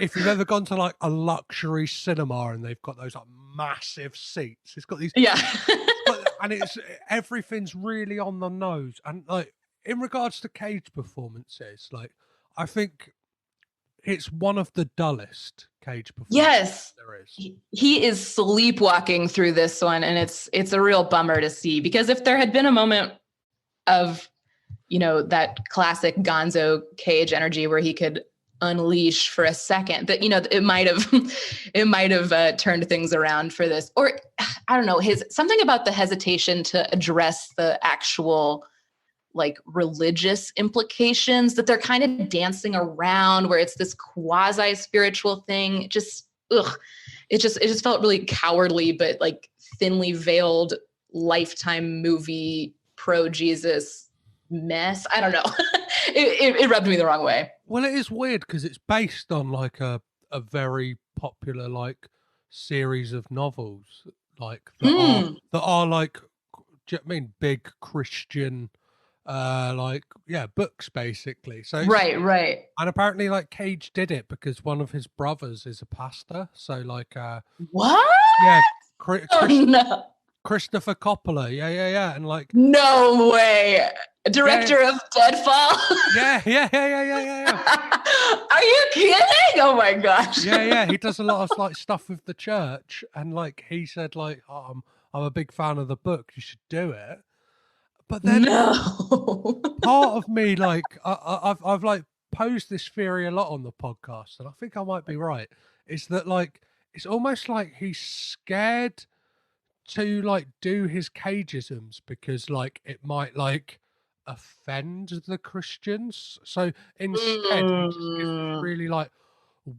if you've ever gone to like a luxury cinema and they've got those like massive seats, it's got these, and everything's really on the nose. And like in regards to Cage performances, like I think it's one of the dullest Cage performances there is. He is sleepwalking through this one, and it's a real bummer to see, because if there had been a moment of that classic Gonzo Cage energy where he could unleash for a second, that it might have turned things around for this. Or I don't know, something about the hesitation to address the actual like religious implications that they're kind of dancing around, where it's this quasi spiritual thing. It just felt really cowardly, but like thinly veiled Lifetime movie pro Jesus mess. I don't know. it rubbed me the wrong way. Well, it is weird because it's based on like a very popular like series of novels, like that are like, do you know what I mean, big Christian books basically. So right. And apparently like Cage did it because one of his brothers is a pastor. So like what? Yeah, no. Christopher Coppola, yeah, and like no way, director of Deadfall. Yeah. Are you kidding? Oh my gosh. Yeah. He does a lot of like stuff with the church, and like he said, like, I'm a big fan of the book. You should do it. But then part of me, like, I've like posed this theory a lot on the podcast, and I think I might be right. Is that like it's almost like he's scared to like do his cageisms because like it might like offend the Christians. So instead he just gives this really like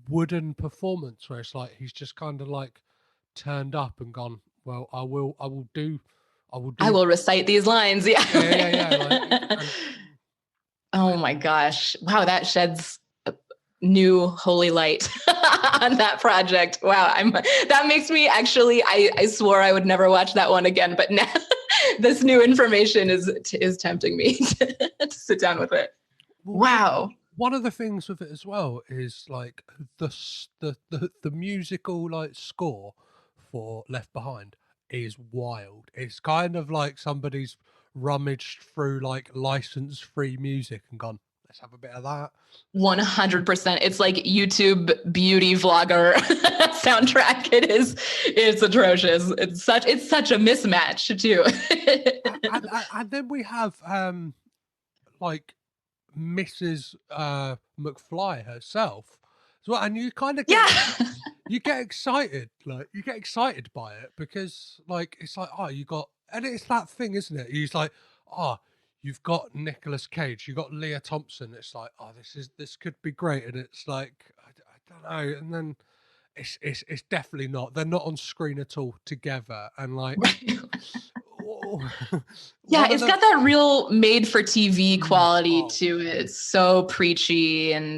wooden performance where it's like he's just kind of like turned up and gone, well, I will recite these lines. Yeah. Oh my gosh. Wow, that sheds new holy light on that project. Wow, that makes me actually, I swore I would never watch that one again, but now this new information is tempting me to sit down with it. Wow. One of the things with it as well is like the musical like score for Left Behind is wild. It's kind of like somebody's rummaged through like license-free music and gone, let's have a bit of that. 100%. It's like YouTube beauty vlogger soundtrack. It's atrocious. It's such a mismatch too. and then we have like Mrs. McFly herself as well, and you kind of you get excited by it because like it's like, oh, you got, and it's that thing, isn't it? He's like, oh, you've got Nicolas Cage, you got Leah Thompson. It's like, oh, this could be great, and it's like, I don't know, and then it's definitely not. They're not on screen at all together, and like, yeah, it's got that real made-for-TV quality to it. It's so preachy, and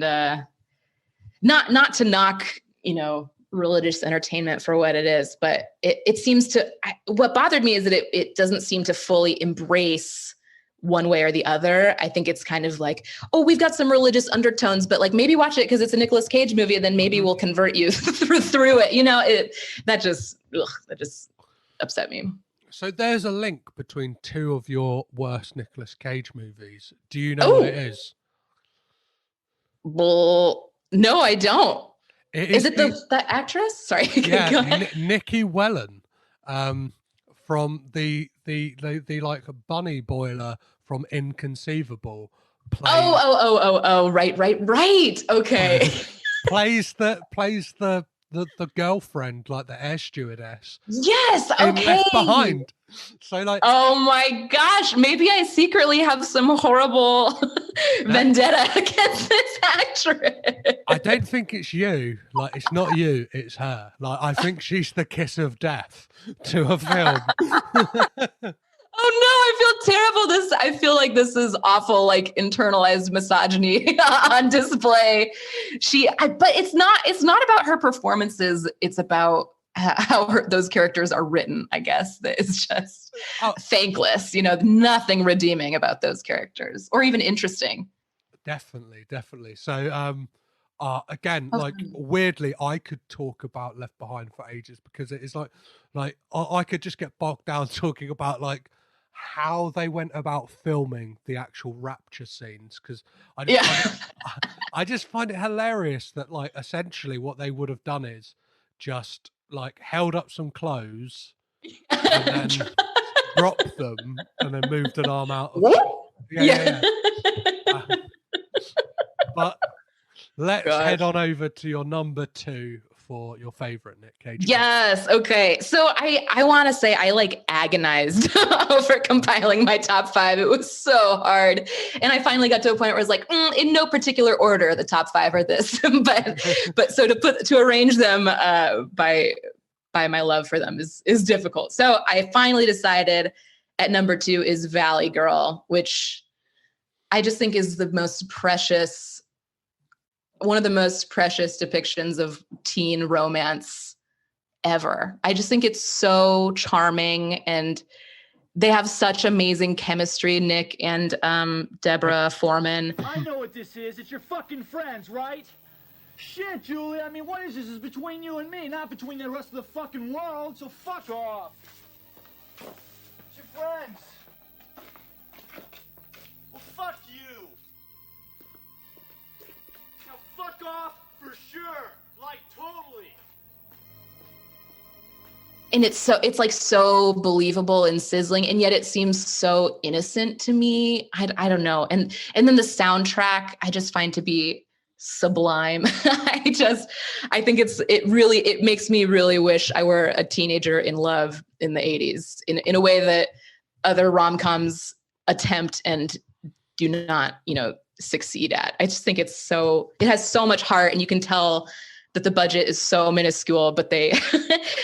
not to knock, religious entertainment for what it is, but it seems to. What bothered me is that it doesn't seem to fully embrace one way or the other. I think it's kind of like, oh, we've got some religious undertones, but like maybe watch it because it's a Nicolas Cage movie, and then maybe we'll convert you through it. That just upset me. So there's a link between two of your worst Nicolas Cage movies. Do you know what it is? Well, no, I don't. Is it that actress? Sorry. Yeah, Nikki Wellen, from the like bunny boiler from Inconceivable. Right. Okay. plays the girlfriend, like the air stewardess. Yes. In Okay. Left Behind. So like, oh my gosh, maybe I secretly have some horrible vendetta against this actress. I don't think it's you. Like, it's not you, it's her. Like, I think she's the kiss of death to a film. Oh no, I feel terrible. I feel like this is awful, like internalized misogyny on display. But it's not about her performances. It's about how those characters are written, I guess. It's just thankless, nothing redeeming about those characters or even interesting. Definitely. So, again, like weirdly, I could talk about Left Behind for ages because it is like I could just get bogged down talking about like how they went about filming the actual rapture scenes because I just find it hilarious that like essentially what they would have done is just like held up some clothes and then dropped them and then moved an arm out of yeah. But let's head on over to your number 2 for your favorite Nic Cage. Yes. Okay. So I want to say I like agonized over compiling my top 5. It was so hard. And I finally got to a point where I was like, in no particular order, the top 5 are this, but so to arrange them by my love for them is difficult. So I finally decided at number 2 is Valley Girl, which I just think is one of the most precious depictions of teen romance ever. I just think it's so charming and they have such amazing chemistry, Nick and Deborah Foreman. I know what this is. It's your fucking friends, right? Shit, Julie. I mean, what is this? It's between you and me, not between the rest of the fucking world, so fuck off. It's your friends. Well, fuck you. Now fuck off for sure. Like, totally. And it's like so believable and sizzling, and yet it seems so innocent to me. I don't know. And then the soundtrack I just find to be sublime. I think it makes me really wish I were a teenager in love in the 80s in a way that other rom-coms attempt and do not, succeed at. I just think it has so much heart, and you can tell that the budget is so minuscule, but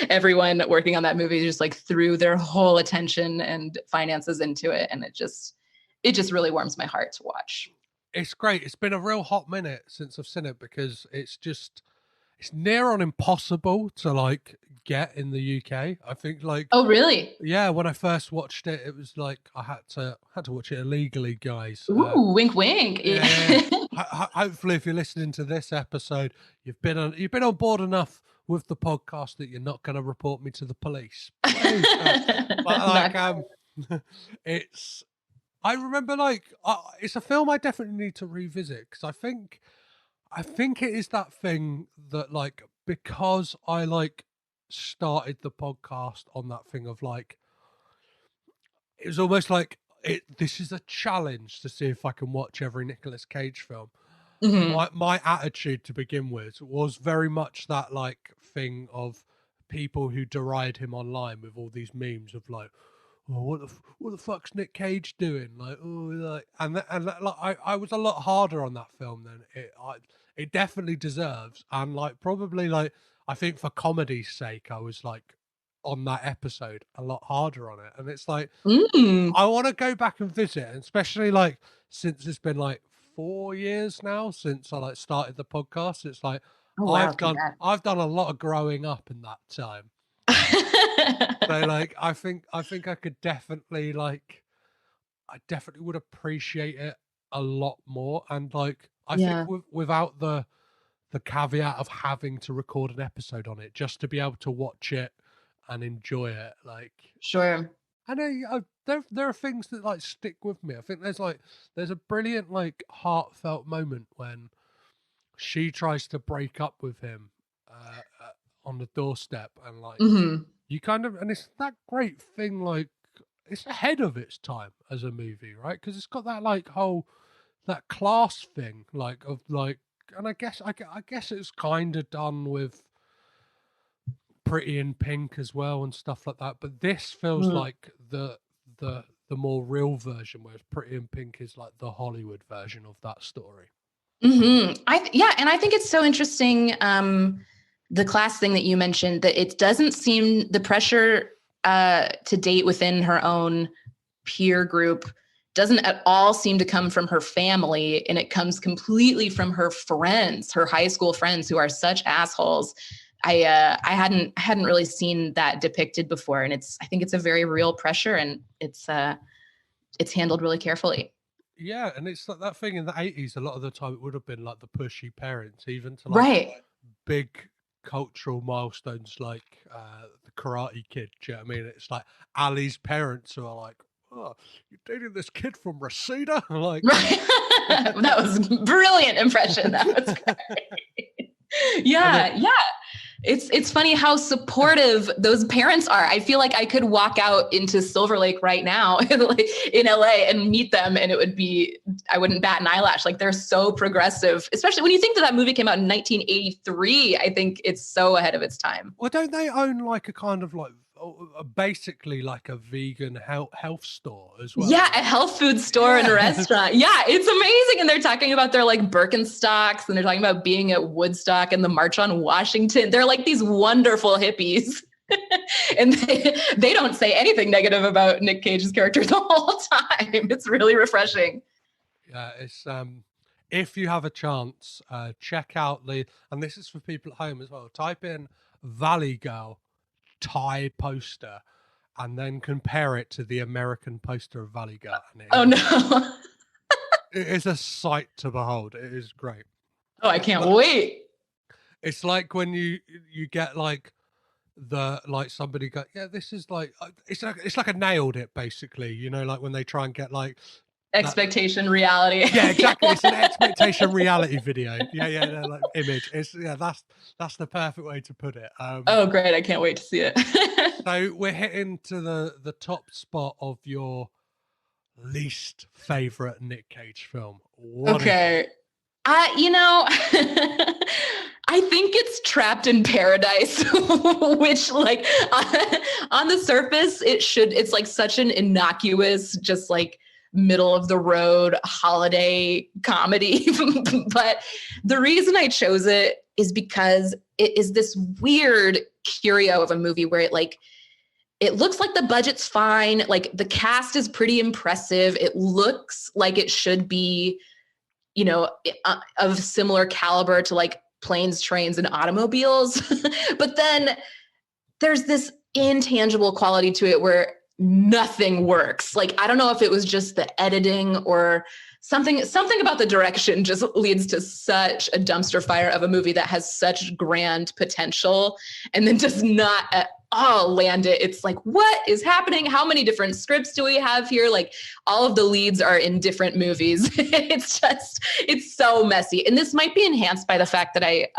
everyone working on that movie just like threw their whole attention and finances into it. And it just really warms my heart to watch. It's great. It's been a real hot minute since I've seen it because it's near on impossible to like get in the UK. I think like oh really? Yeah, when I first watched it, it was like I had to watch it illegally, guys. Ooh, wink, wink. Yeah. Hopefully, if you're listening to this episode, you've been on board enough with the podcast that you're not going to report me to the police. But like, it's. I remember like it's a film I definitely need to revisit because I think it is that thing that like because I like started the podcast on that thing of like it was almost like this is a challenge to see if I can watch every Nicolas Cage film. Mm-hmm. My attitude to begin with was very much that like thing of people who deride him online with all these memes of like, oh, what the fuck's Nic Cage doing? Like, oh, like, and like, I was a lot harder on that film than it definitely deserves. And like, probably like, I think for comedy's sake, I was like on that episode a lot harder on it. And it's like, I want to go back and visit, and especially like, since it's been like 4 years now since I like started the podcast, it's like, I've done a lot of growing up in that time. So like I think I could definitely like I definitely would appreciate it a lot more, and like I think without the caveat of having to record an episode on it, just to be able to watch it and enjoy it, like sure. I know there are things that like stick with me. I think there's a brilliant like heartfelt moment when she tries to break up with him on the doorstep, and like you kind of, and it's that great thing, like it's ahead of its time as a movie, right? Because it's got that like whole that class thing, like of like, and I guess it's kind of done with Pretty in Pink as well and stuff like that. But this feels like the more real version, whereas Pretty in Pink is like the Hollywood version of that story. And I think it's so interesting. The class thing that you mentioned, that it doesn't seem the pressure to date within her own peer group doesn't at all seem to come from her family, and it comes completely from her friends, her high school friends, who are such assholes. I hadn't really seen that depicted before, and I think it's a very real pressure, and it's handled really carefully. Yeah, and it's like that thing in the 80s. A lot of the time, it would have been like the pushy parents, even to like big cultural milestones like the Karate Kid. Do you know what I mean? It's like Ali's parents who are like, "Oh, you're dating this kid from Reseda?" Like, that was a brilliant impression. That was great. Yeah. It's funny how supportive those parents are. I feel like I could walk out into Silver Lake right now in LA and meet them, and I wouldn't bat an eyelash. Like, they're so progressive, especially when you think that movie came out in 1983. I think it's so ahead of its time. Well, don't they own like a kind of like basically like a vegan health store as well? Yeah, a health food store and a restaurant. Yeah, it's amazing. And they're talking about their like Birkenstocks, and they're talking about being at Woodstock and the March on Washington. They're like these wonderful hippies. And they don't say anything negative about Nic Cage's character the whole time. It's really refreshing. Yeah, it's if you have a chance, check out and this is for people at home as well, type in Valley Girl Thai poster and then compare it to the American poster of Valley Girl. No. It is a sight to behold. It is great. Oh, I can't wait. It's like when you get like somebody go, yeah, this is like it's like a nailed it, basically, you know, like when they try and get like expectation reality. Yeah, exactly. It's an expectation reality video. No, like image. That's the perfect way to put it. Oh, great! I can't wait to see it. So we're hitting to the top spot of your least favorite Nic Cage film. Okay, I think it's Trapped in Paradise, which like on the surface it's like such an innocuous, just like middle of the road holiday comedy. But the reason I chose it is because it is this weird curio of a movie where it looks like the budget's fine. Like, the cast is pretty impressive. It looks like it should be, you know, of similar caliber to like Planes, Trains, and Automobiles. But then there's this intangible quality to it where nothing works. Like, I don't know if it was just the editing or something about the direction just leads to such a dumpster fire of a movie that has such grand potential and then does not at all land it. It's like, what is happening? How many different scripts do we have here? Like, all of the leads are in different movies. It's so messy. And this might be enhanced by the fact that I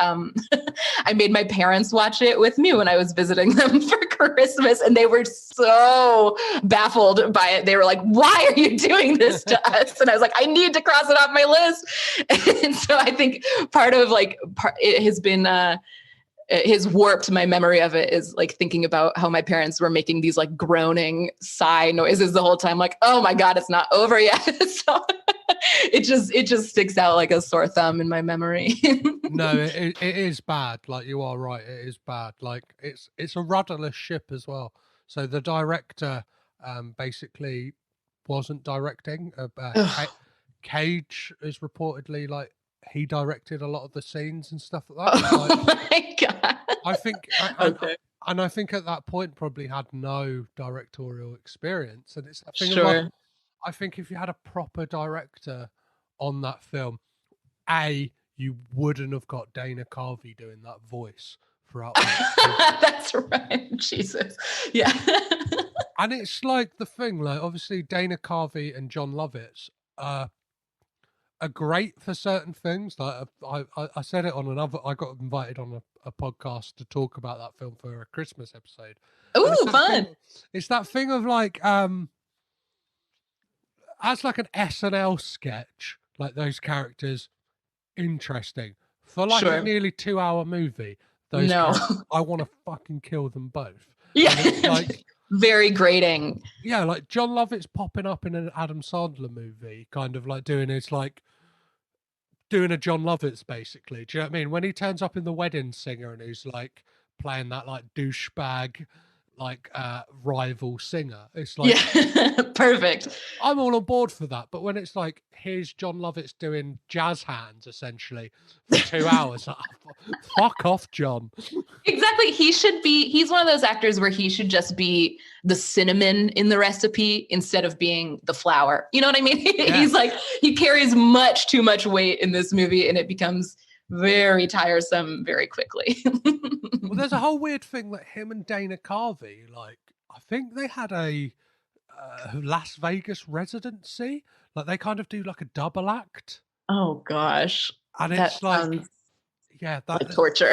made my parents watch it with me when I was visiting them for Christmas, and they were so baffled by it. They were like, why are you doing this to us? And I was like, I need to cross it off my list. And so I think part it has been has warped my memory of it, is like thinking about how my parents were making these like groaning sigh noises the whole time. Like, oh my God, it's not over yet. So it just sticks out like a sore thumb in my memory. No, it is bad. Like, you are right. It is bad. Like, it's a rudderless ship as well. So the director basically wasn't directing. Cage is reportedly like, he directed a lot of the scenes and stuff like that. Oh my God. I think, Okay. and I think at that point probably had no directorial experience. And it's that thing Sure. of like, I think if you had a proper director on that film, you wouldn't have got Dana Carvey doing that voice throughout. That's right. Jesus. Yeah. And it's like the thing, like, obviously Dana Carvey and John Lovitz are great for certain things. Like, I said it on I got invited on a podcast to talk about that film for a Christmas episode. Ooh, fun. It's that thing of like, as like an SNL sketch, like those characters, interesting. For like Sure. a nearly 2-hour movie, those No. I want to fucking kill them both. Yeah. And it's like, very grating. yeah, like John Lovett's popping up in an Adam Sandler movie, kind of like doing a John Lovett's basically. Do you know what I mean? When he turns up in The Wedding Singer and he's like playing that like douchebag, like rival singer, it's like, yeah, perfect. I'm all on board for that. But when it's like, here's John Lovett's doing jazz hands essentially for 2 hours, like, fuck off, John. Exactly. He's one of those actors where he should just be the cinnamon in the recipe instead of being the flour. You know what I mean? Yeah. He's like, he carries much too much weight in this movie and it becomes very tiresome very quickly. Well, there's a whole weird thing that him and Dana Carvey, like, I think they had a Las Vegas residency. Like, they kind of do like a double act. Oh gosh. And that it's like, sounds yeah, like torture.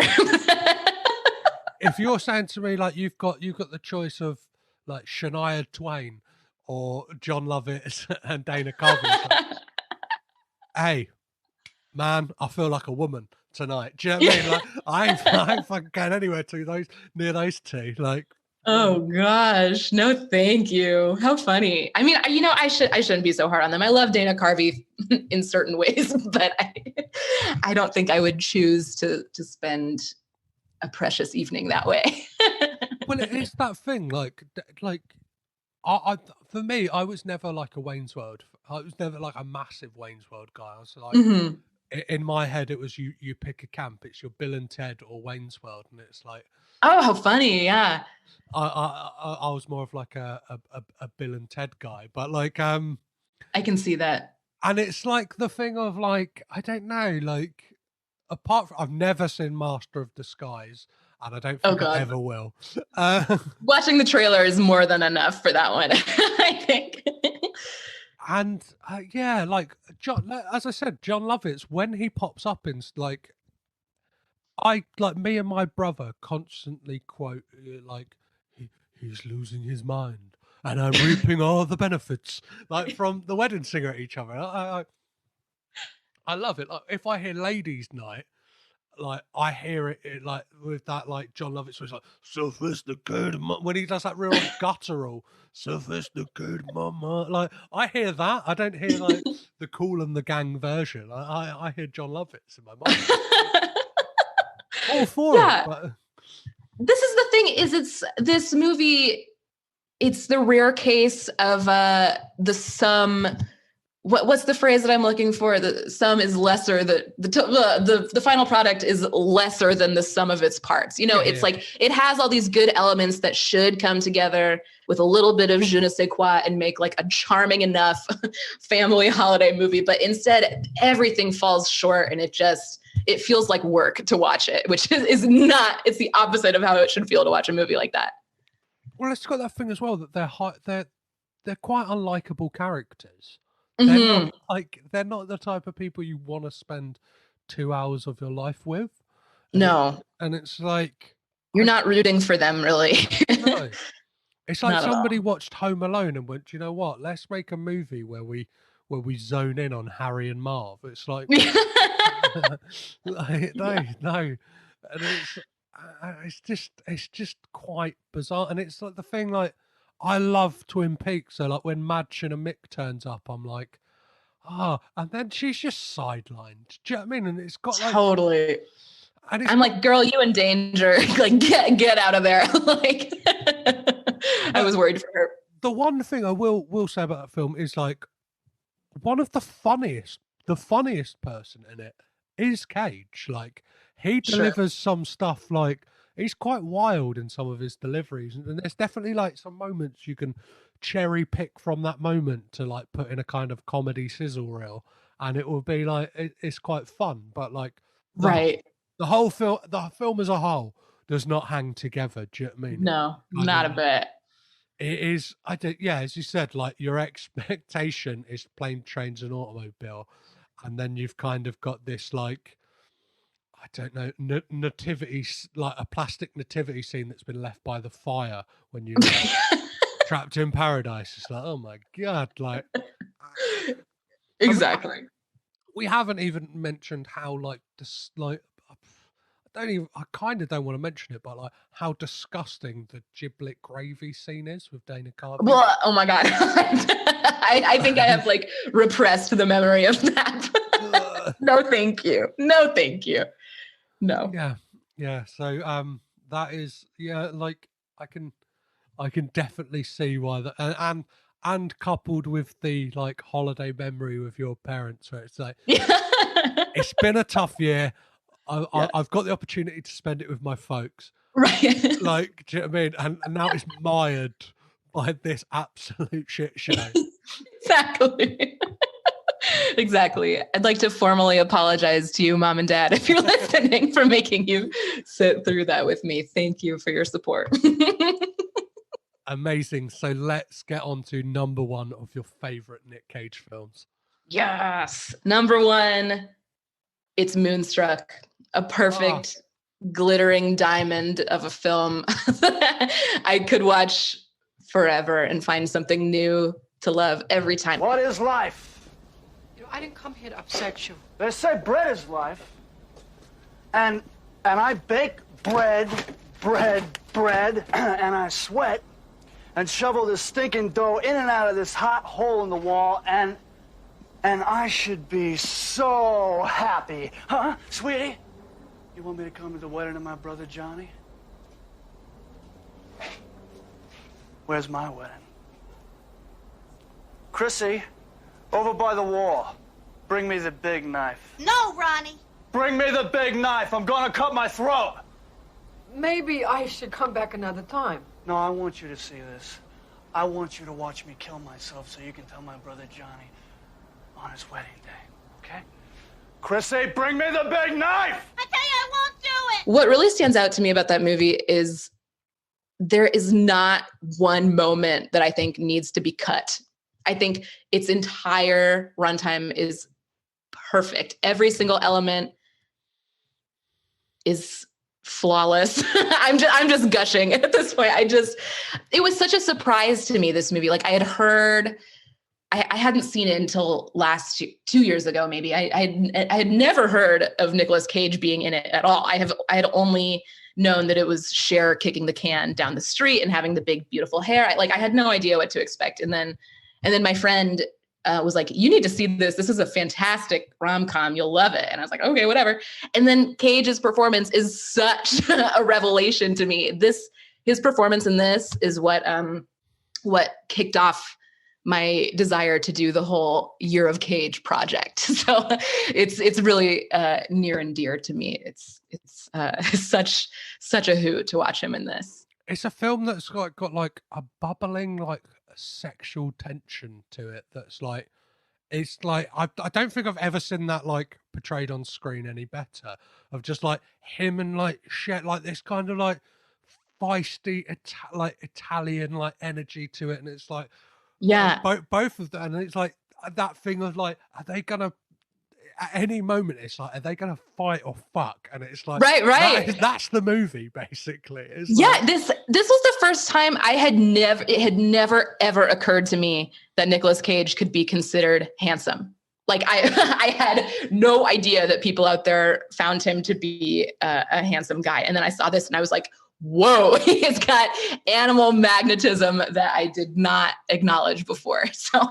If you're saying to me like you've got the choice of like Shania Twain or John Lovett and Dana Carvey, like, hey, man, I feel like a woman tonight. Do you know what I mean? Like, I ain't fucking going anywhere near those two. Like, oh gosh, no, thank you. How funny. I mean, you know, I shouldn't be so hard on them. I love Dana Carvey in certain ways, but I don't think I would choose to spend a precious evening that way. well, it's that thing. Like, I for me, I was never like a Wayne's World. I was never like a massive Wayne's World guy. I was like, in my head, it was you pick a camp. It's your Bill and Ted or Wayne's World, and it's like, oh, how funny, yeah. I was more of like a Bill and Ted guy, but like I can see that. And it's like the thing of like, I don't know, like apart from I've never seen Master of Disguise, and I don't think I ever will. Watching the trailer is more than enough for that one, I think. And yeah, like John, as I said, John Lovett's when he pops up in like, me and my brother constantly quote like, he's losing his mind, and I'm reaping all the benefits, like from The Wedding Singer at each other. I love it. Like if I hear Ladies' Night, like I hear it like with that like John Lovett, so it's like sophisticated when he does that real guttural sophisticated mama. Like I hear that. I don't hear like the Cool and the Gang version. I hear John Lovett's in my mind. All for it. But this is the thing: is it's this movie. It's the rare case of the sum. What's the phrase that I'm looking for? The sum is lesser. The final product is lesser than the sum of its parts. You know, it's like it has all these good elements that should come together with a little bit of je ne sais quoi and make like a charming enough family holiday movie. But instead, everything falls short, and it feels like work to watch it, which is not. It's the opposite of how it should feel to watch a movie like that. Well, it's got that thing as well that they're quite unlikable characters. They're not the type of people you want to spend 2 hours of your life with. No. And it's like you're not rooting for them, really. No. It's like somebody watched Home Alone and went, "Do you know what? Let's make a movie where we zone in on Harry and Marv." It's like, like no. And it's just quite bizarre. And it's like the thing like I love Twin Peaks, so like when Madge and Mick turns up, I'm like, and then she's just sidelined. Do you know what I mean? And it's got like totally. And I'm like, girl, you in danger. Like, get out of there. Like, I was worried for her. The one thing I will say about that film is like one of the funniest person in it is Cage. Like he delivers some stuff like. He's quite wild in some of his deliveries, and there's definitely like some moments you can cherry pick from that moment to like put in a kind of comedy sizzle reel, and it will be like it's quite fun. But like, the whole film as a whole does not hang together. Do you know what I mean? No, not a bit. It is. As you said, like your expectation is Plane, Trains, and Automobile, and then you've kind of got this like. I don't know, nativity, like a plastic nativity scene that's been left by the fire when you're trapped in paradise. It's like, oh my God, like. Exactly. We haven't even mentioned how, like, this, like, I kind of don't want to mention it, but like how disgusting the giblet gravy scene is with Dana Carvey. Well, oh my God. I think I have like repressed the memory of that. No, thank you. No, thank you. No. Yeah. So that is like I can definitely see why that and coupled with the like holiday memory with your parents, where it's like it's been a tough year. I've got the opportunity to spend it with my folks. Right. Like, do you know what I mean? And now it's mired by this absolute shit show. Exactly. Exactly. I'd like to formally apologize to you, Mom and Dad, if you're listening, for making you sit through that with me. Thank you for your support. Amazing. So let's get on to number one of your favorite Nic Cage films. Yes. Number one, it's Moonstruck, a perfect glittering diamond of a film I could watch forever and find something new to love every time. What is life? I didn't come here to upset you. They say bread is life. And I bake bread, and I sweat and shovel this stinking dough in and out of this hot hole in the wall, and I should be so happy. Huh, sweetie? You want me to come to the wedding of my brother Johnny? Where's my wedding? Chrissy, over by the wall. Bring me the big knife. No, Ronnie. Bring me the big knife. I'm gonna cut my throat. Maybe I should come back another time. No, I want you to see this. I want you to watch me kill myself so you can tell my brother Johnny on his wedding day, okay? Chrissy, bring me the big knife! I tell you, I won't do it. What really stands out to me about that movie is there is not one moment that I think needs to be cut. I think its entire runtime is perfect. Every single element is flawless. I'm just gushing at this point. It was such a surprise to me, this movie. Like I had heard, I hadn't seen it until 2 years ago, maybe. I had never heard of Nicolas Cage being in it at all. I had only known that it was Cher kicking the can down the street and having the big, beautiful hair. I had no idea what to expect. And then my friend was like, you need to see this. This is a fantastic rom-com. You'll love it. And I was like, okay, whatever. And then Cage's performance is such a revelation to me. His performance in this is what kicked off my desire to do the whole Year of Cage project. So it's really near and dear to me. It's such a hoot to watch him in this. It's a film that's got like a bubbling like sexual tension to it. That's like, it's like I don't think I've ever seen that like portrayed on screen any better. Of just like him and like shit, like this kind of like feisty like Italian like energy to it, and it's like both of them, and it's like that thing of like, are they gonna at any moment, it's like, are they gonna fight or fuck? And it's like, right. That's the movie basically. It's like, this was the first time it had never ever occurred to me that Nicolas Cage could be considered handsome. Like I had no idea that people out there found him to be a handsome guy. And then I saw this and I was like, whoa, he's got animal magnetism that I did not acknowledge before. So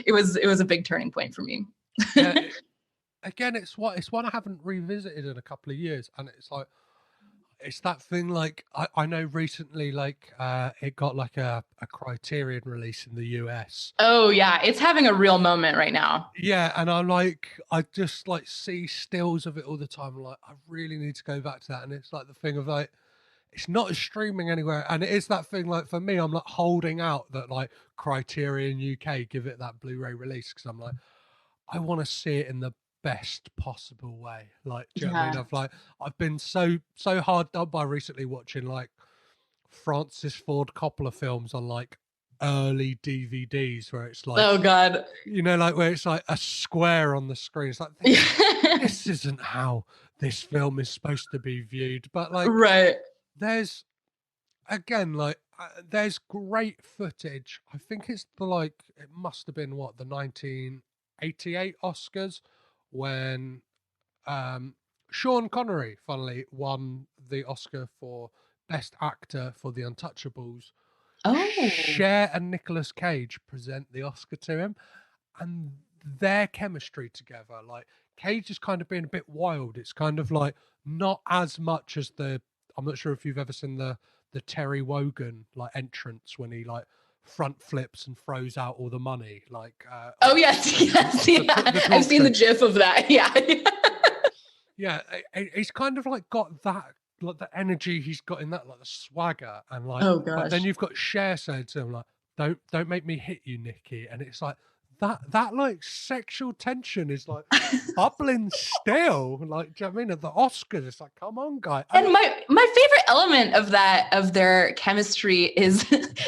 it was a big turning point for me. Yeah, again, it's one I haven't revisited in a couple of years, and it's like, it's that thing like I know recently like it got like a Criterion release in the US. Oh yeah, it's having a real moment right now. Yeah, and I'm like, I just like see stills of it all the time. I'm like, I really need to go back to that. And it's like the thing of like, it's not streaming anywhere, and it is that thing like, for me, I'm like holding out that like Criterion UK give it that Blu-ray release, because I'm like, I want to see it in the best possible way. Like, do you know what I mean? I've been so hard done by recently watching like Francis Ford Coppola films on like early DVDs, where it's like, oh god, you know, like where it's like a square on the screen. It's like, this isn't how this film is supposed to be viewed. But like, right, there's again like there's great footage. I think it's it must have been the 1988 Oscars, when Sean Connery, funnily, won the Oscar for Best Actor for The Untouchables. Oh. Cher and Nicolas Cage present the Oscar to him, and their chemistry together, like Cage is kind of being a bit wild. It's kind of like not as much as I'm not sure if you've ever seen the Terry Wogan like entrance when he like front flips and throws out all the money. Like oh yes, I've seen the GIF of that. Yeah. Yeah, he's kind of like got that, like the energy he's got in that, like the swagger, and like. Oh But gosh. then you've got Cher saying to him like, "Don't make me hit you, Nicky," and it's like that like sexual tension is like bubbling still. Like, do you know what I mean? At the Oscars, it's like, come on, guy. And my favorite element of their chemistry is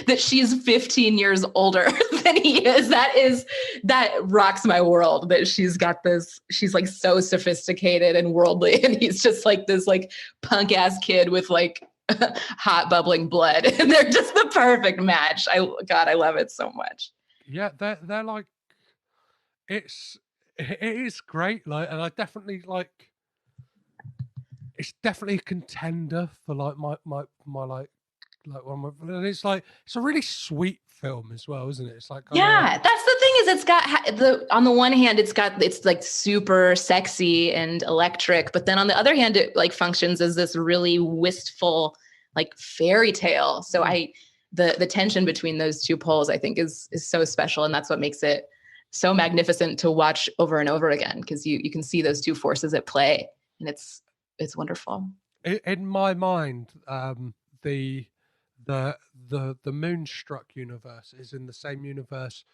that she's 15 years older than he is. That rocks my world. That she's like so sophisticated and worldly, and he's just like this like punk ass kid with like hot bubbling blood. And they're just the perfect match. I love it so much. Yeah, they're like, it is great. Like, and I definitely like. It's definitely a contender for like my like one of my, and it's like it's a really sweet film as well, isn't it? It's like Yeah, that's the thing is it's got on the one hand it's like super sexy and electric, but then on the other hand it like functions as this really wistful like fairy tale. So the tension between those two poles I think is so special, and that's what makes it so magnificent to watch over and over again, because you can see those two forces at play, and it's wonderful. In my mind, the Moonstruck universe is in the same universe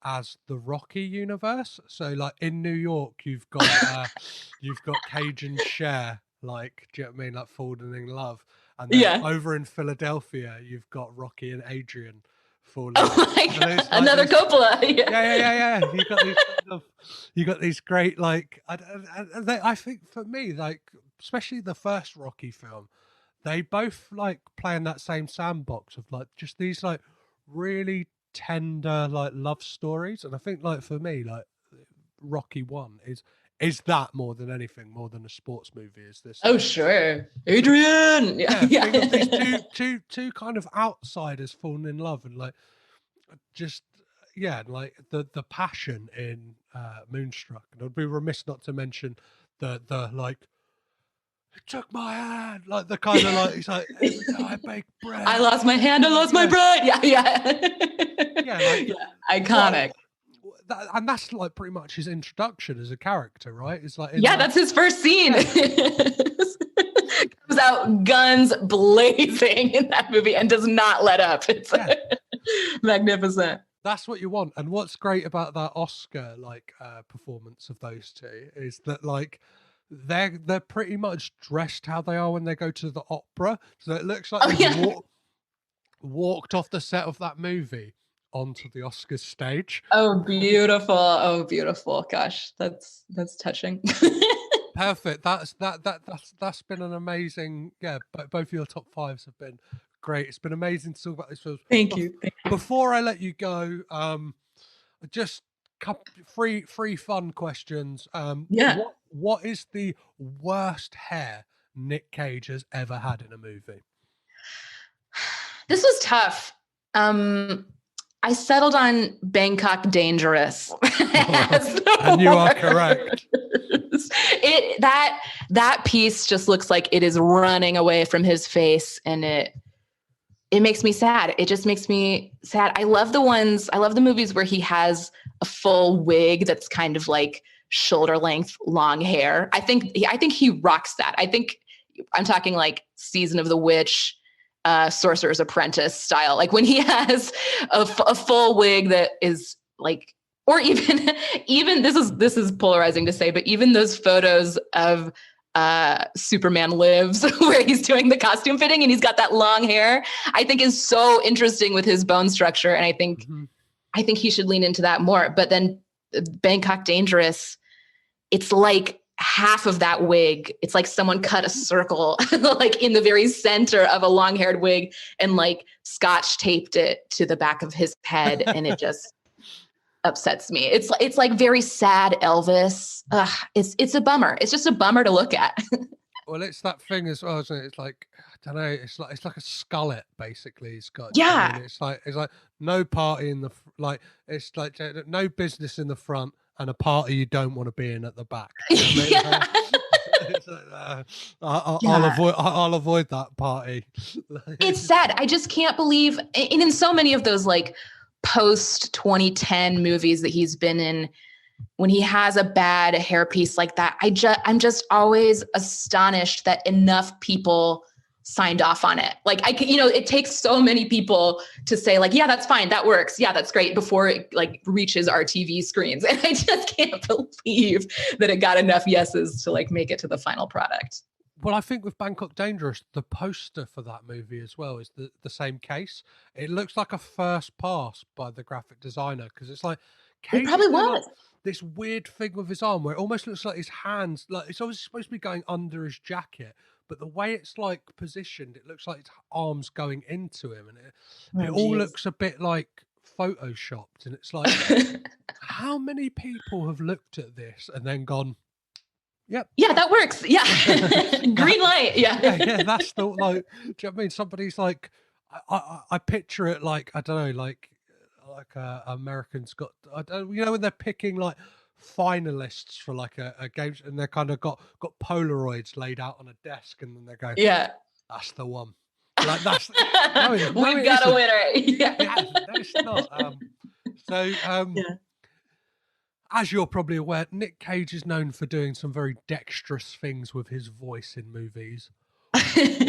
as the Rocky universe. So, like in New York, you've got Cage and Cher, like, do you know what I mean, like falling in love, and then over in Philadelphia, you've got Rocky and Adrian falling. Oh my God. Like another Coppola. Yeah. You got these great like. I think for me, like, especially the first Rocky film, they both like play in that same sandbox of like just these like really tender like love stories, and I think like for me like Rocky 1 is that more than anything, more than a sports movie, is this. Oh sure, Adrian. Yeah. These two kind of outsiders falling in love, and like just like the passion in Moonstruck, and I'd be remiss not to mention the like. It took my hand, like the kind of like, he's like, every time I bake bread. I lost my hand, I lost my bread. Yeah. Iconic. And that's like pretty much his introduction as a character, right? It's like, that's his first scene. Comes out guns blazing in that movie and does not let up. It's magnificent. That's what you want. And what's great about that Oscar like performance of those two is that like they're pretty much dressed how they are when they go to the opera. So it looks like they walked off the set of that movie onto the Oscars stage. Oh, beautiful. Gosh, that's touching. Perfect. That's been an amazing, both of your top fives have been great. It's been amazing to talk about this film. Thank you. Before I let you go, just three fun questions. What is the worst hair Nic Cage has ever had in a movie? This was tough. I settled on Bangkok Dangerous. And you are correct. That piece just looks like it is running away from his face, and it makes me sad. It just makes me sad. I love the movies where he has a full wig that's kind of like shoulder length long hair. I think he rocks that. I think I'm talking like Season of the Witch, Sorcerer's Apprentice style, like when he has a full wig that is like, or even this is polarizing to say, but even those photos of Superman Lives where he's doing the costume fitting and he's got that long hair, I think is so interesting with his bone structure, and I think he should lean into that more. But then Bangkok Dangerous, it's like half of that wig, it's like someone cut a circle like in the very center of a long-haired wig and like scotch taped it to the back of his head, and it just upsets me. It's like very sad Elvis. Ugh, it's a bummer. It's just a bummer to look at. Well, it's that thing as well, isn't it? It's like, I don't know. It's like a skullet basically. It's got It's like no party in the like. It's like no business in the front and a party you don't want to be in at the back. You know what I mean? It's like, I'll avoid that party. It's sad. I just can't believe, and in so many of those like post 2010 movies that he's been in, when he has a bad hairpiece like that, I'm just always astonished that enough people signed off on it. Like it takes so many people to say like, yeah, that's fine. That works. Yeah, that's great before it like reaches our TV screens. And I just can't believe that it got enough yeses to like make it to the final product. Well, I think with Bangkok Dangerous, the poster for that movie as well is the same case. It looks like a first pass by the graphic designer because it's like Cage, it probably was. Like this weird thing with his arm where it almost looks like his hands, like it's always supposed to be going under his jacket, but the way it's like positioned, it looks like his arms going into him, and it all looks a bit like photoshopped, and it's like, how many people have looked at this and then gone, yep. Yeah, that works. Yeah. Green light. Yeah. Yeah, that's the like, do you know what I mean? Somebody's like, I picture it like, I don't know, like Americans got, I don't, you know, when they're picking like finalists for like a game and they're kind of got Polaroids laid out on a desk and then they're going, yeah, that's the one. Like that's we've got a winner. Yeah. No, it's not. As you're probably aware, Nic Cage is known for doing some very dexterous things with his voice in movies.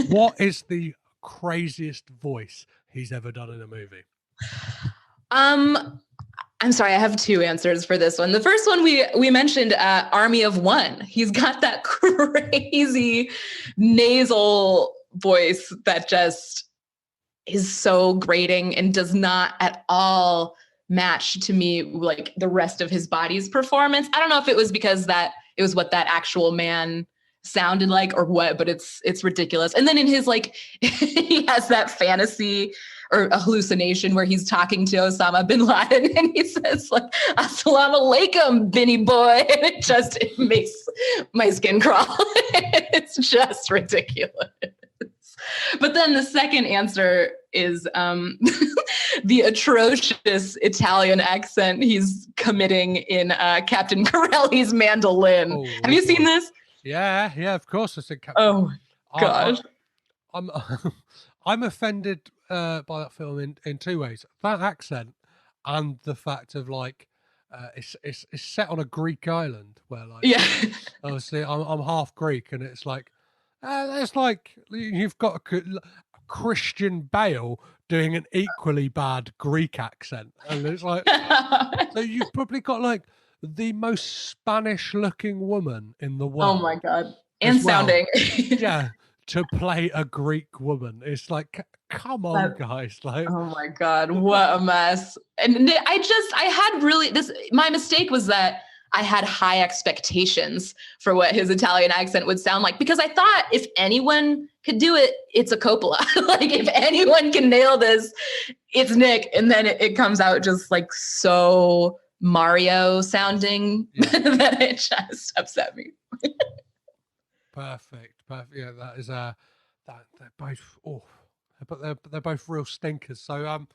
What is the craziest voice he's ever done in a movie? I'm sorry, I have two answers for this one. The first one we mentioned, Army of One. He's got that crazy nasal voice that just is so grating and does not at all match to me like the rest of his body's performance. I don't know if it was because that it was what that actual man sounded like or what, but it's ridiculous. And then in his like he has that fantasy or a hallucination where he's talking to Osama bin Laden and he says like, "Assalamu alaikum, Binny boy." And it makes my skin crawl. It's just ridiculous. But then the second answer is the atrocious Italian accent he's committing in Captain Corelli's Mandolin. Oh, have you seen this? Yeah, of course. I said Captain. Oh, gosh. I'm offended by that film in two ways. That accent and the fact of like it's set on a Greek island where like obviously I'm half Greek and it's like you've got a Christian Bale doing an equally bad Greek accent, and it's like so you've probably got like the most Spanish looking woman in the world. Oh my god. And sounding. Yeah. To play a Greek woman. It's like, come on, guys. Like, oh my God, what a mess. And my mistake was that I had high expectations for what his Italian accent would sound like, because I thought if anyone could do it, it's a Coppola. Like if anyone can nail this, it's Nick. And then it comes out just like so Mario sounding that it just upset me. Perfect. Yeah, that is that they're both but they're both real stinkers. So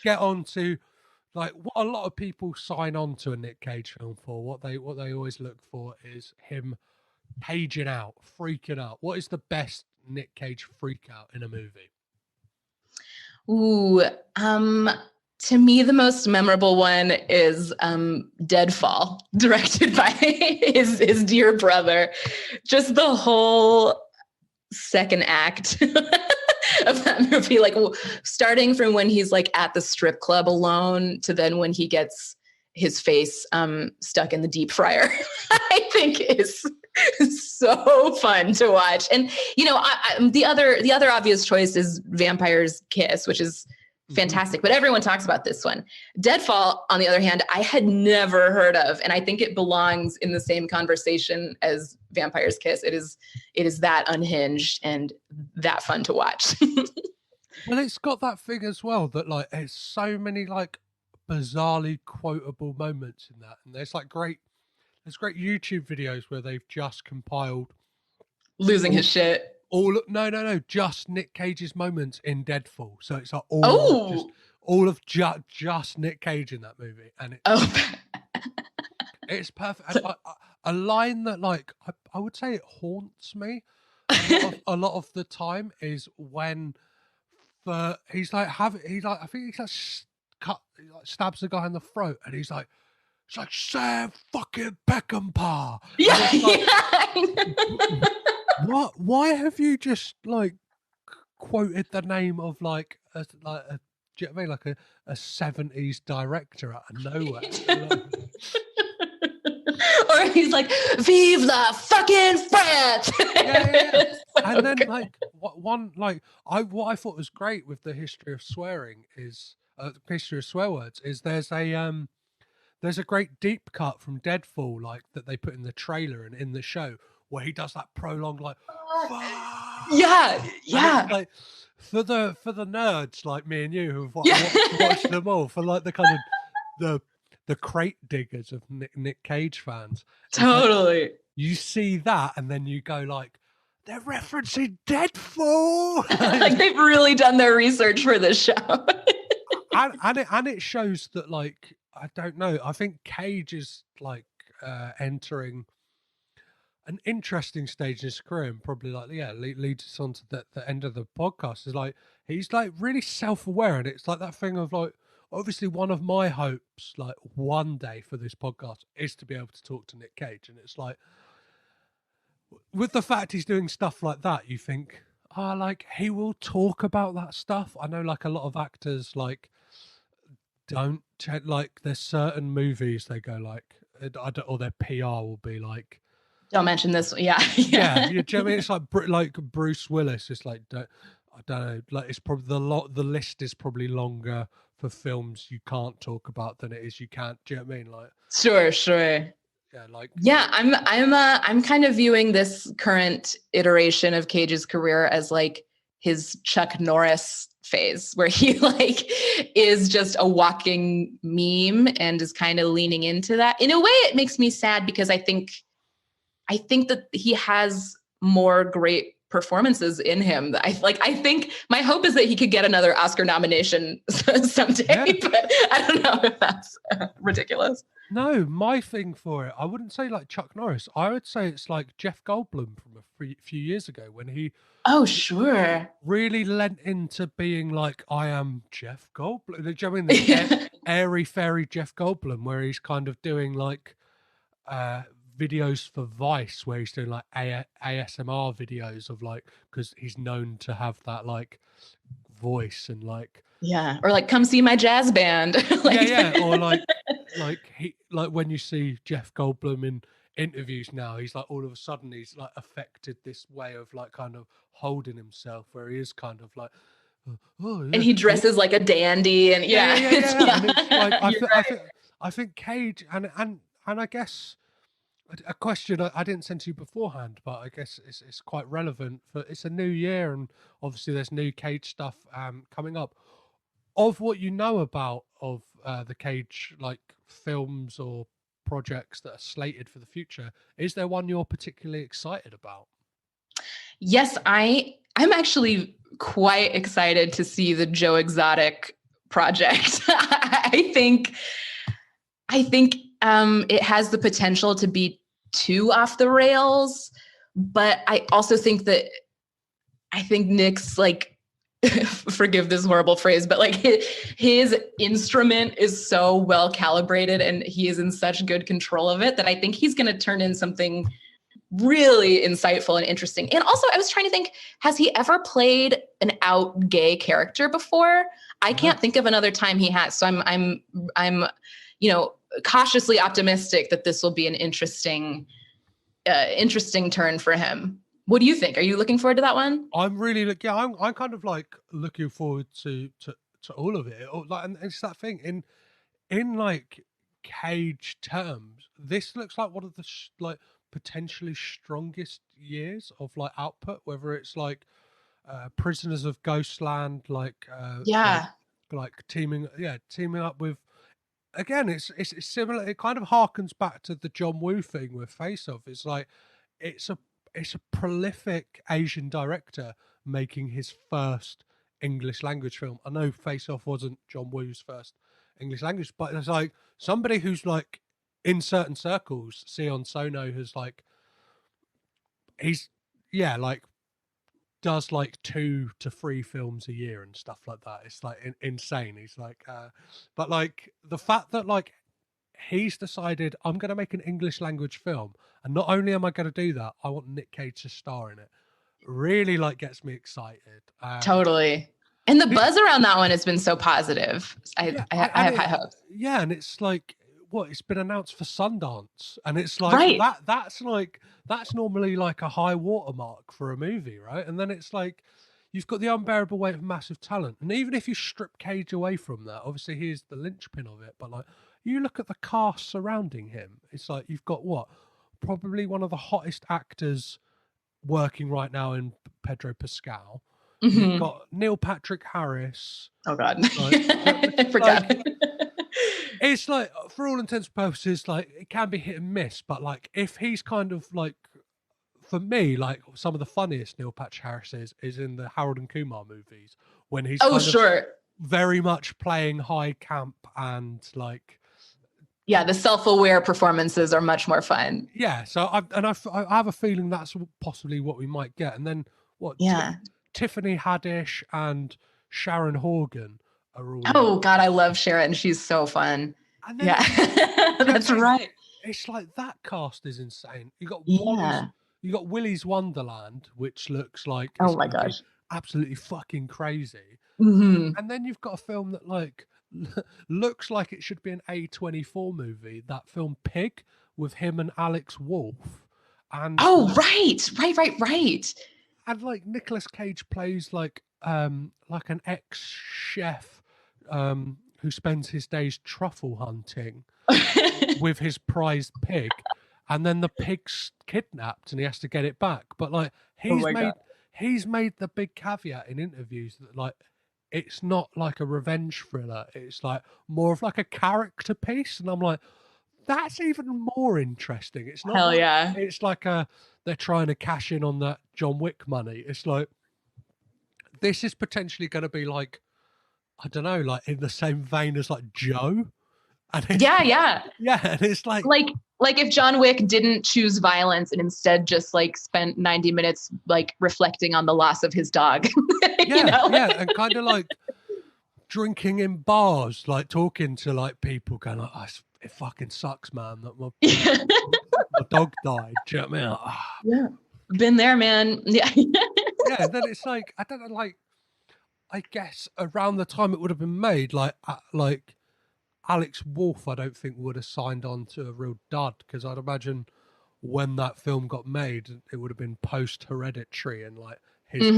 get on to like what a lot of people sign on to a Nic Cage film for. What they always look for is him paging out, freaking out. What is the best Nic Cage freak out in a movie? Ooh, to me, the most memorable one is Deadfall, directed by his dear brother. Just the whole second act of that movie, like starting from when he's like at the strip club alone to then when he gets his face stuck in the deep fryer, I think is so fun to watch. And you know, the other obvious choice is Vampire's Kiss, which is fantastic, but everyone talks about this one. Deadfall, on the other hand, I had never heard of, and I think it belongs in the same conversation as Vampire's Kiss. It is that unhinged and that fun to watch. Well, it's got that thing as well that like it's so many like bizarrely quotable moments in that, and there's great YouTube videos where they've just compiled losing his shit. No, just Nic Cage's moments in Deadfall. So it's like all of just Nic Cage in that movie, and it's perfect. And a line that I would say it haunts me a lot of the time is when he's like stabs the guy in the throat, and he's like Sam fucking Peckinpah. Yeah. What? Why have you just quoted the name of do you know what I mean? Like a 70s director out of nowhere. Or he's like, "Vive la fucking France!" Yeah. And then what I thought was great with the history of swearing is history of swear words is there's a great deep cut from Deadfall that they put in the trailer and in the show where he does that prolonged yeah. For the nerds like me and you who've watched them all, for the kind of the crate diggers of Nic Cage fans. Totally. You see that and then you go they're referencing Deadfall. They've really done their research for this show. and it shows that I don't know. I think Cage is entering an interesting stage in his career, and probably leads us on to the end of the podcast. Is he's really self-aware, and it's that thing of obviously one of my hopes one day for this podcast is to be able to talk to Nic Cage, and it's with the fact he's doing stuff like that, you think he will talk about that stuff. I know a lot of actors don't there's certain movies they go or their PR will be don't mention this. Yeah. Do you know what I mean? It's like Bruce Willis. It's I don't know. It's probably the list is probably longer for films you can't talk about than it is you can't. Do you know what I mean? Sure. Yeah, I'm kind of viewing this current iteration of Cage's career as his Chuck Norris phase, where he is just a walking meme and is kind of leaning into that. In a way, it makes me sad because I think that he has more great performances in him. I think my hope is that he could get another Oscar nomination someday, but I don't know if that's ridiculous. No, my thing for it, I wouldn't say Chuck Norris. I would say it's Jeff Goldblum from a few years ago when he really lent into being I am Jeff Goldblum. Do you know what I mean? The airy fairy Jeff Goldblum, where he's kind of doing videos for Vice, where he's doing ASMR videos of because he's known to have that voice and or come see my jazz band. Or he when you see Jeff Goldblum in interviews now, he's all of a sudden he's affected this way of kind of holding himself, where he is kind of and he dresses like a dandy, and I think Cage and I guess a question I didn't send to you beforehand, but I guess it's quite relevant for it's a new year, and obviously there's new Cage stuff coming up. Of what you know about the Cage films or projects that are slated for the future, is there one you're particularly excited about? Yes, I'm actually quite excited to see the Joe Exotic project. I think it has the potential to be too off the rails, but I also think Nick's forgive this horrible phrase, but his instrument is so well calibrated and he is in such good control of it that I think he's going to turn in something really insightful and interesting. And also I was trying to think, has he ever played an out gay character before? I can't think of another time he has. So I'm cautiously optimistic that this will be an interesting turn for him. What do you think? Are you looking forward to that one? I'm really I'm kind of looking forward to all of it. And it's that thing in Cage terms, this looks like one of the potentially strongest years of output, whether it's Prisoners of Ghostland, teaming up with again, it's similar. It kind of harkens back to the John Woo thing with Face Off. It's like it's a prolific Asian director making his first English language film. I know Face Off wasn't John Woo's first English language, but it's like somebody who's like in certain circles, Sion Sono has like like does like 2 to 3 films a year and stuff like that. It's like insane. He's like but like the fact that like he's decided I'm going to make an English language film, and not only am I going to do that, I want Nic Cage to star in it, really like gets me excited. Totally. And the buzz around that one has been so positive. I have high hopes. Yeah, and it's like it's been announced for Sundance, and it's like that's normally like a high watermark for a movie, right? And then it's like you've got the unbearable weight of massive talent, and even if you strip Cage away from that, obviously he is the linchpin of it, but like you look at the cast surrounding him, it's like you've got probably one of the hottest actors working right now in Pedro Pascal. Mm-hmm. You've got Neil Patrick Harris. Oh God, I forgot. It's like, for all intents and purposes, like it can be hit and miss, but like if he's kind of like, for me, like some of the funniest Neil Patrick Harris is in the Harold and Kumar movies when he's very much playing high camp and like. Yeah, the self-aware performances are much more fun. Yeah, so I have a feeling that's possibly what we might get, and then Tiffany Haddish and Sharon Horgan are all. Oh God, I love Sharon. She's so fun. And then, that's right. It's like that cast is insane. You got Willy's Wonderland, which looks like absolutely fucking crazy. Mm-hmm. And then you've got a film that like looks like it should be an A24 movie. That film Pig with him and Alex Wolff. And right. And like Nicolas Cage plays like an ex-chef who spends his days truffle hunting with his prized pig, and then the pig's kidnapped and he has to get it back. But like he's made the big caveat in interviews that like it's not like a revenge thriller, it's like more of like a character piece, and I'm like, that's even more interesting. It's not it's like they're trying to cash in on that John Wick money. It's like this is potentially going to be like, I don't know, like in the same vein as like Joe. And and it's like if John Wick didn't choose violence and instead just like spent 90 minutes like reflecting on the loss of his dog. And kind of like drinking in bars, like talking to like people, going like, it fucking sucks, man, that my dog died. Do you know what I mean? Like, yeah, been there, man. Yeah. Yeah, and then it's like, I don't know, like I guess around the time it would have been made, like Alex Wolff, I don't think would have signed on to a real dud, because I'd imagine when that film got made, it would have been post Hereditary, and like his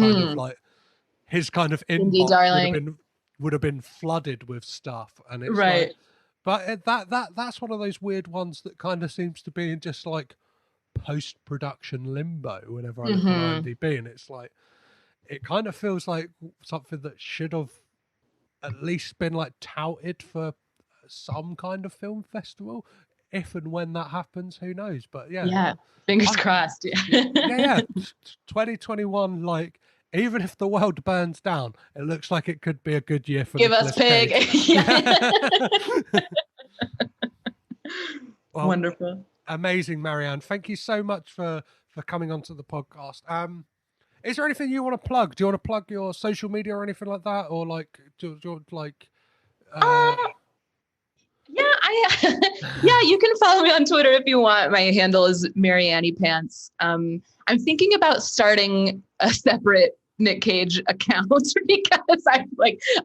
kind of inbox would have been flooded with stuff, and it's like, but that's one of those weird ones that kind of seems to be in just like post-production limbo whenever I look at IMDb, and it's like it kind of feels like something that should have at least been like touted for some kind of film festival. If and when that happens, who knows? But fingers crossed. 2021, like even if the world burns down, it looks like it could be a good year for Nicolas Pig. Well, wonderful, amazing, Marianne. Thank you so much for coming onto the podcast. Is there anything you want to plug? Do you want to plug your social media or anything like that, or like do you like? You can follow me on Twitter if you want. My handle is Marianne Pants. I'm thinking about starting a separate Nic Cage account because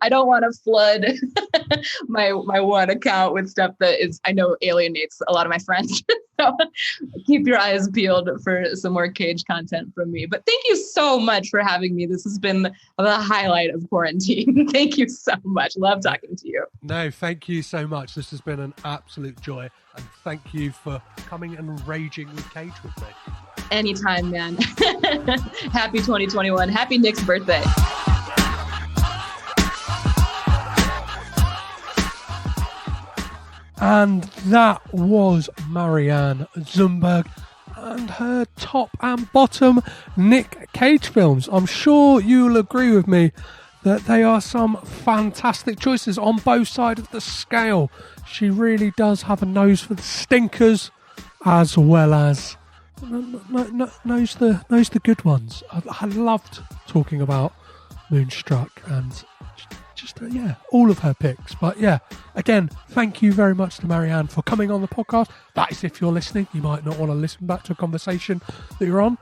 I don't want to flood my one account with stuff that I know alienates a lot of my friends. So keep your eyes peeled for some more Cage content from me. But thank you so much for having me. This has been the highlight of quarantine. Thank you so much. Love talking to you. No, thank you so much. This has been an absolute joy. And thank you for coming and raging with Cage with me. Anytime, man. Happy 2021. Happy Nick's birthday. And that was Marianne Zumberge and her top and bottom Nic Cage films. I'm sure you'll agree with me that they are some fantastic choices on both sides of the scale. She really does have a nose for the stinkers as well as knows the good ones. I loved talking about Moonstruck and just all of her picks. But yeah, again, thank you very much to Marianne for coming on the podcast. That is if you're listening. You might not want to listen back to a conversation that you're on.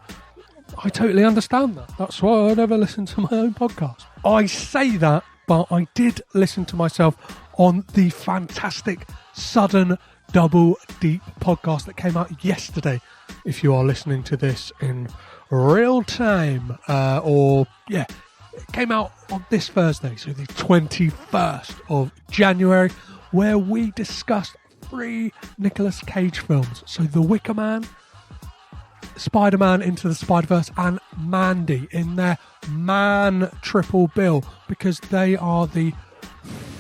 I totally understand that. That's why I never listen to my own podcast. I say that, but I did listen to myself on the fantastic Sudden Double Deep podcast that came out yesterday. If you are listening to this in real time, it came out on this Thursday, so the 21st of January, where we discussed 3 Nicolas Cage films. So The Wicker Man, Spider-Man Into the Spider-Verse and Mandy in their man triple bill, because they are the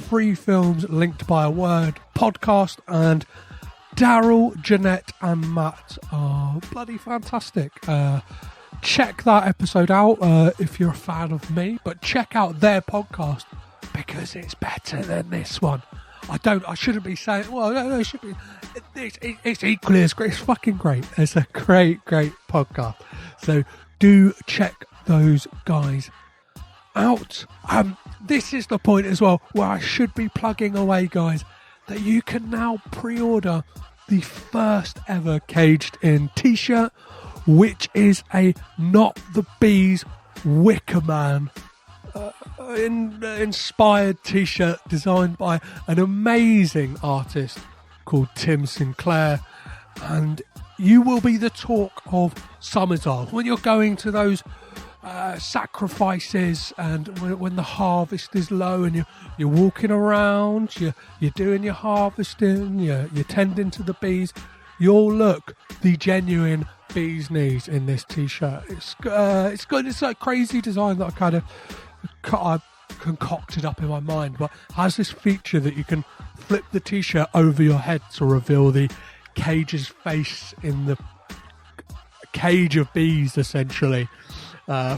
3 films linked by a word podcast, and Daryl, Jeanette and Matt are bloody fantastic. Check that episode out if you're a fan of me, but check out their podcast because it's better than this one. I shouldn't be saying, well, no, it should be. It's equally as great. It's fucking great. It's a great podcast. So do check those guys out. This is the point as well where I should be plugging away, guys, that you can now pre-order the first ever Caged In t-shirt, which is a Not the Bees Wicker Man inspired t-shirt designed by an amazing artist called Tim Sinclair, and you will be the talk of Summer's Isle when you're going to those sacrifices, and when the harvest is low and you're walking around, you're doing your harvesting, you're tending to the bees. You'll look the genuine bee's knees in this t-shirt. It's like crazy design that I concocted up in my mind, but has this feature that you can flip the t-shirt over your head to reveal the cage's face in the cage of bees, essentially,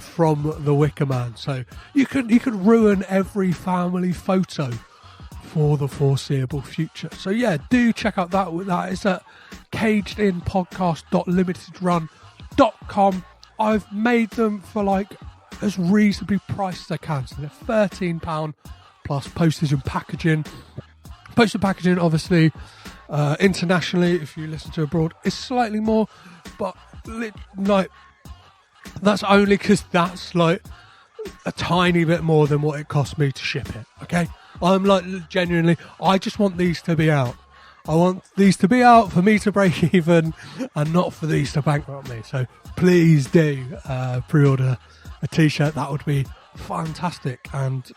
from the Wicker Man. So you could ruin every family photo for the foreseeable future. So yeah, do check out that. That is at cagedinpodcast.limitedrun.com. I've made them for like as reasonably priced as I can. So they're £13 plus postage and packaging. Postage and packaging, obviously, internationally, if you listen to abroad, is slightly more, but like that's only because that's like a tiny bit more than what it cost me to ship it. Okay, I'm like genuinely, I just want these to be out. I want these to be out for me to break even and not for these to bankrupt me. So please do pre-order a t-shirt. That would be fantastic. And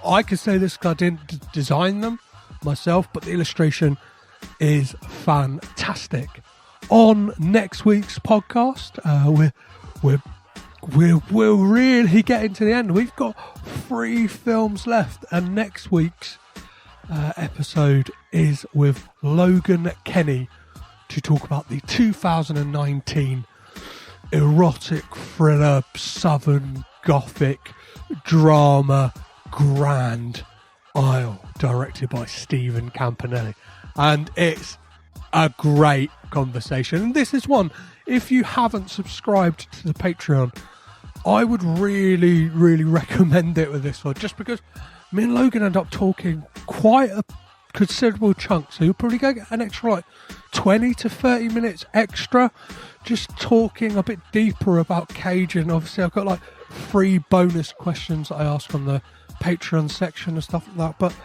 I could say this because I didn't design them myself, but the illustration is fantastic. On next week's podcast, we're really getting to the end. We've got 3 films left, and next week's episode is with Logan Kenny to talk about the 2019 erotic thriller, southern gothic drama Grand Isle, directed by Stephen Campanelli, and it's a great conversation. And this is one, if you haven't subscribed to the Patreon, I would really recommend it with this one, just because me and Logan end up talking quite a considerable chunk, so you'll probably get an extra like 20 to 30 minutes extra just talking a bit deeper about Cage. And obviously I've got like 3 bonus questions that I ask on the Patreon section and stuff like that, but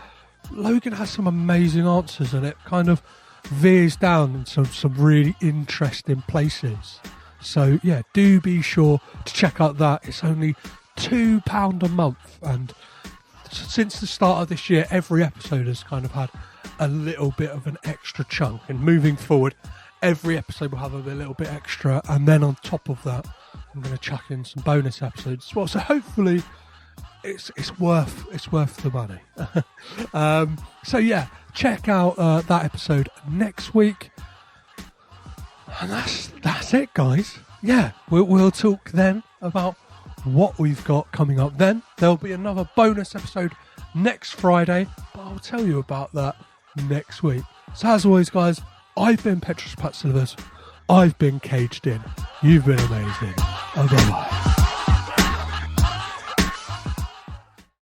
Logan has some amazing answers, and it kind of veers down in some really interesting places. So yeah, do be sure to check out that. It's only £2 a month, and since the start of this year, every episode has kind of had a little bit of an extra chunk, and moving forward, every episode will have a little bit extra, and then on top of that, I'm going to chuck in some bonus episodes as well. So hopefully it's worth the money. So yeah, check out that episode next week, and that's it, guys. Yeah, we'll talk then about what we've got coming up. Then there'll be another bonus episode next Friday, but I'll tell you about that next week. So as always, guys, I've been Petros Patsilivas. I've been caged in. You've been amazing. Bye-bye.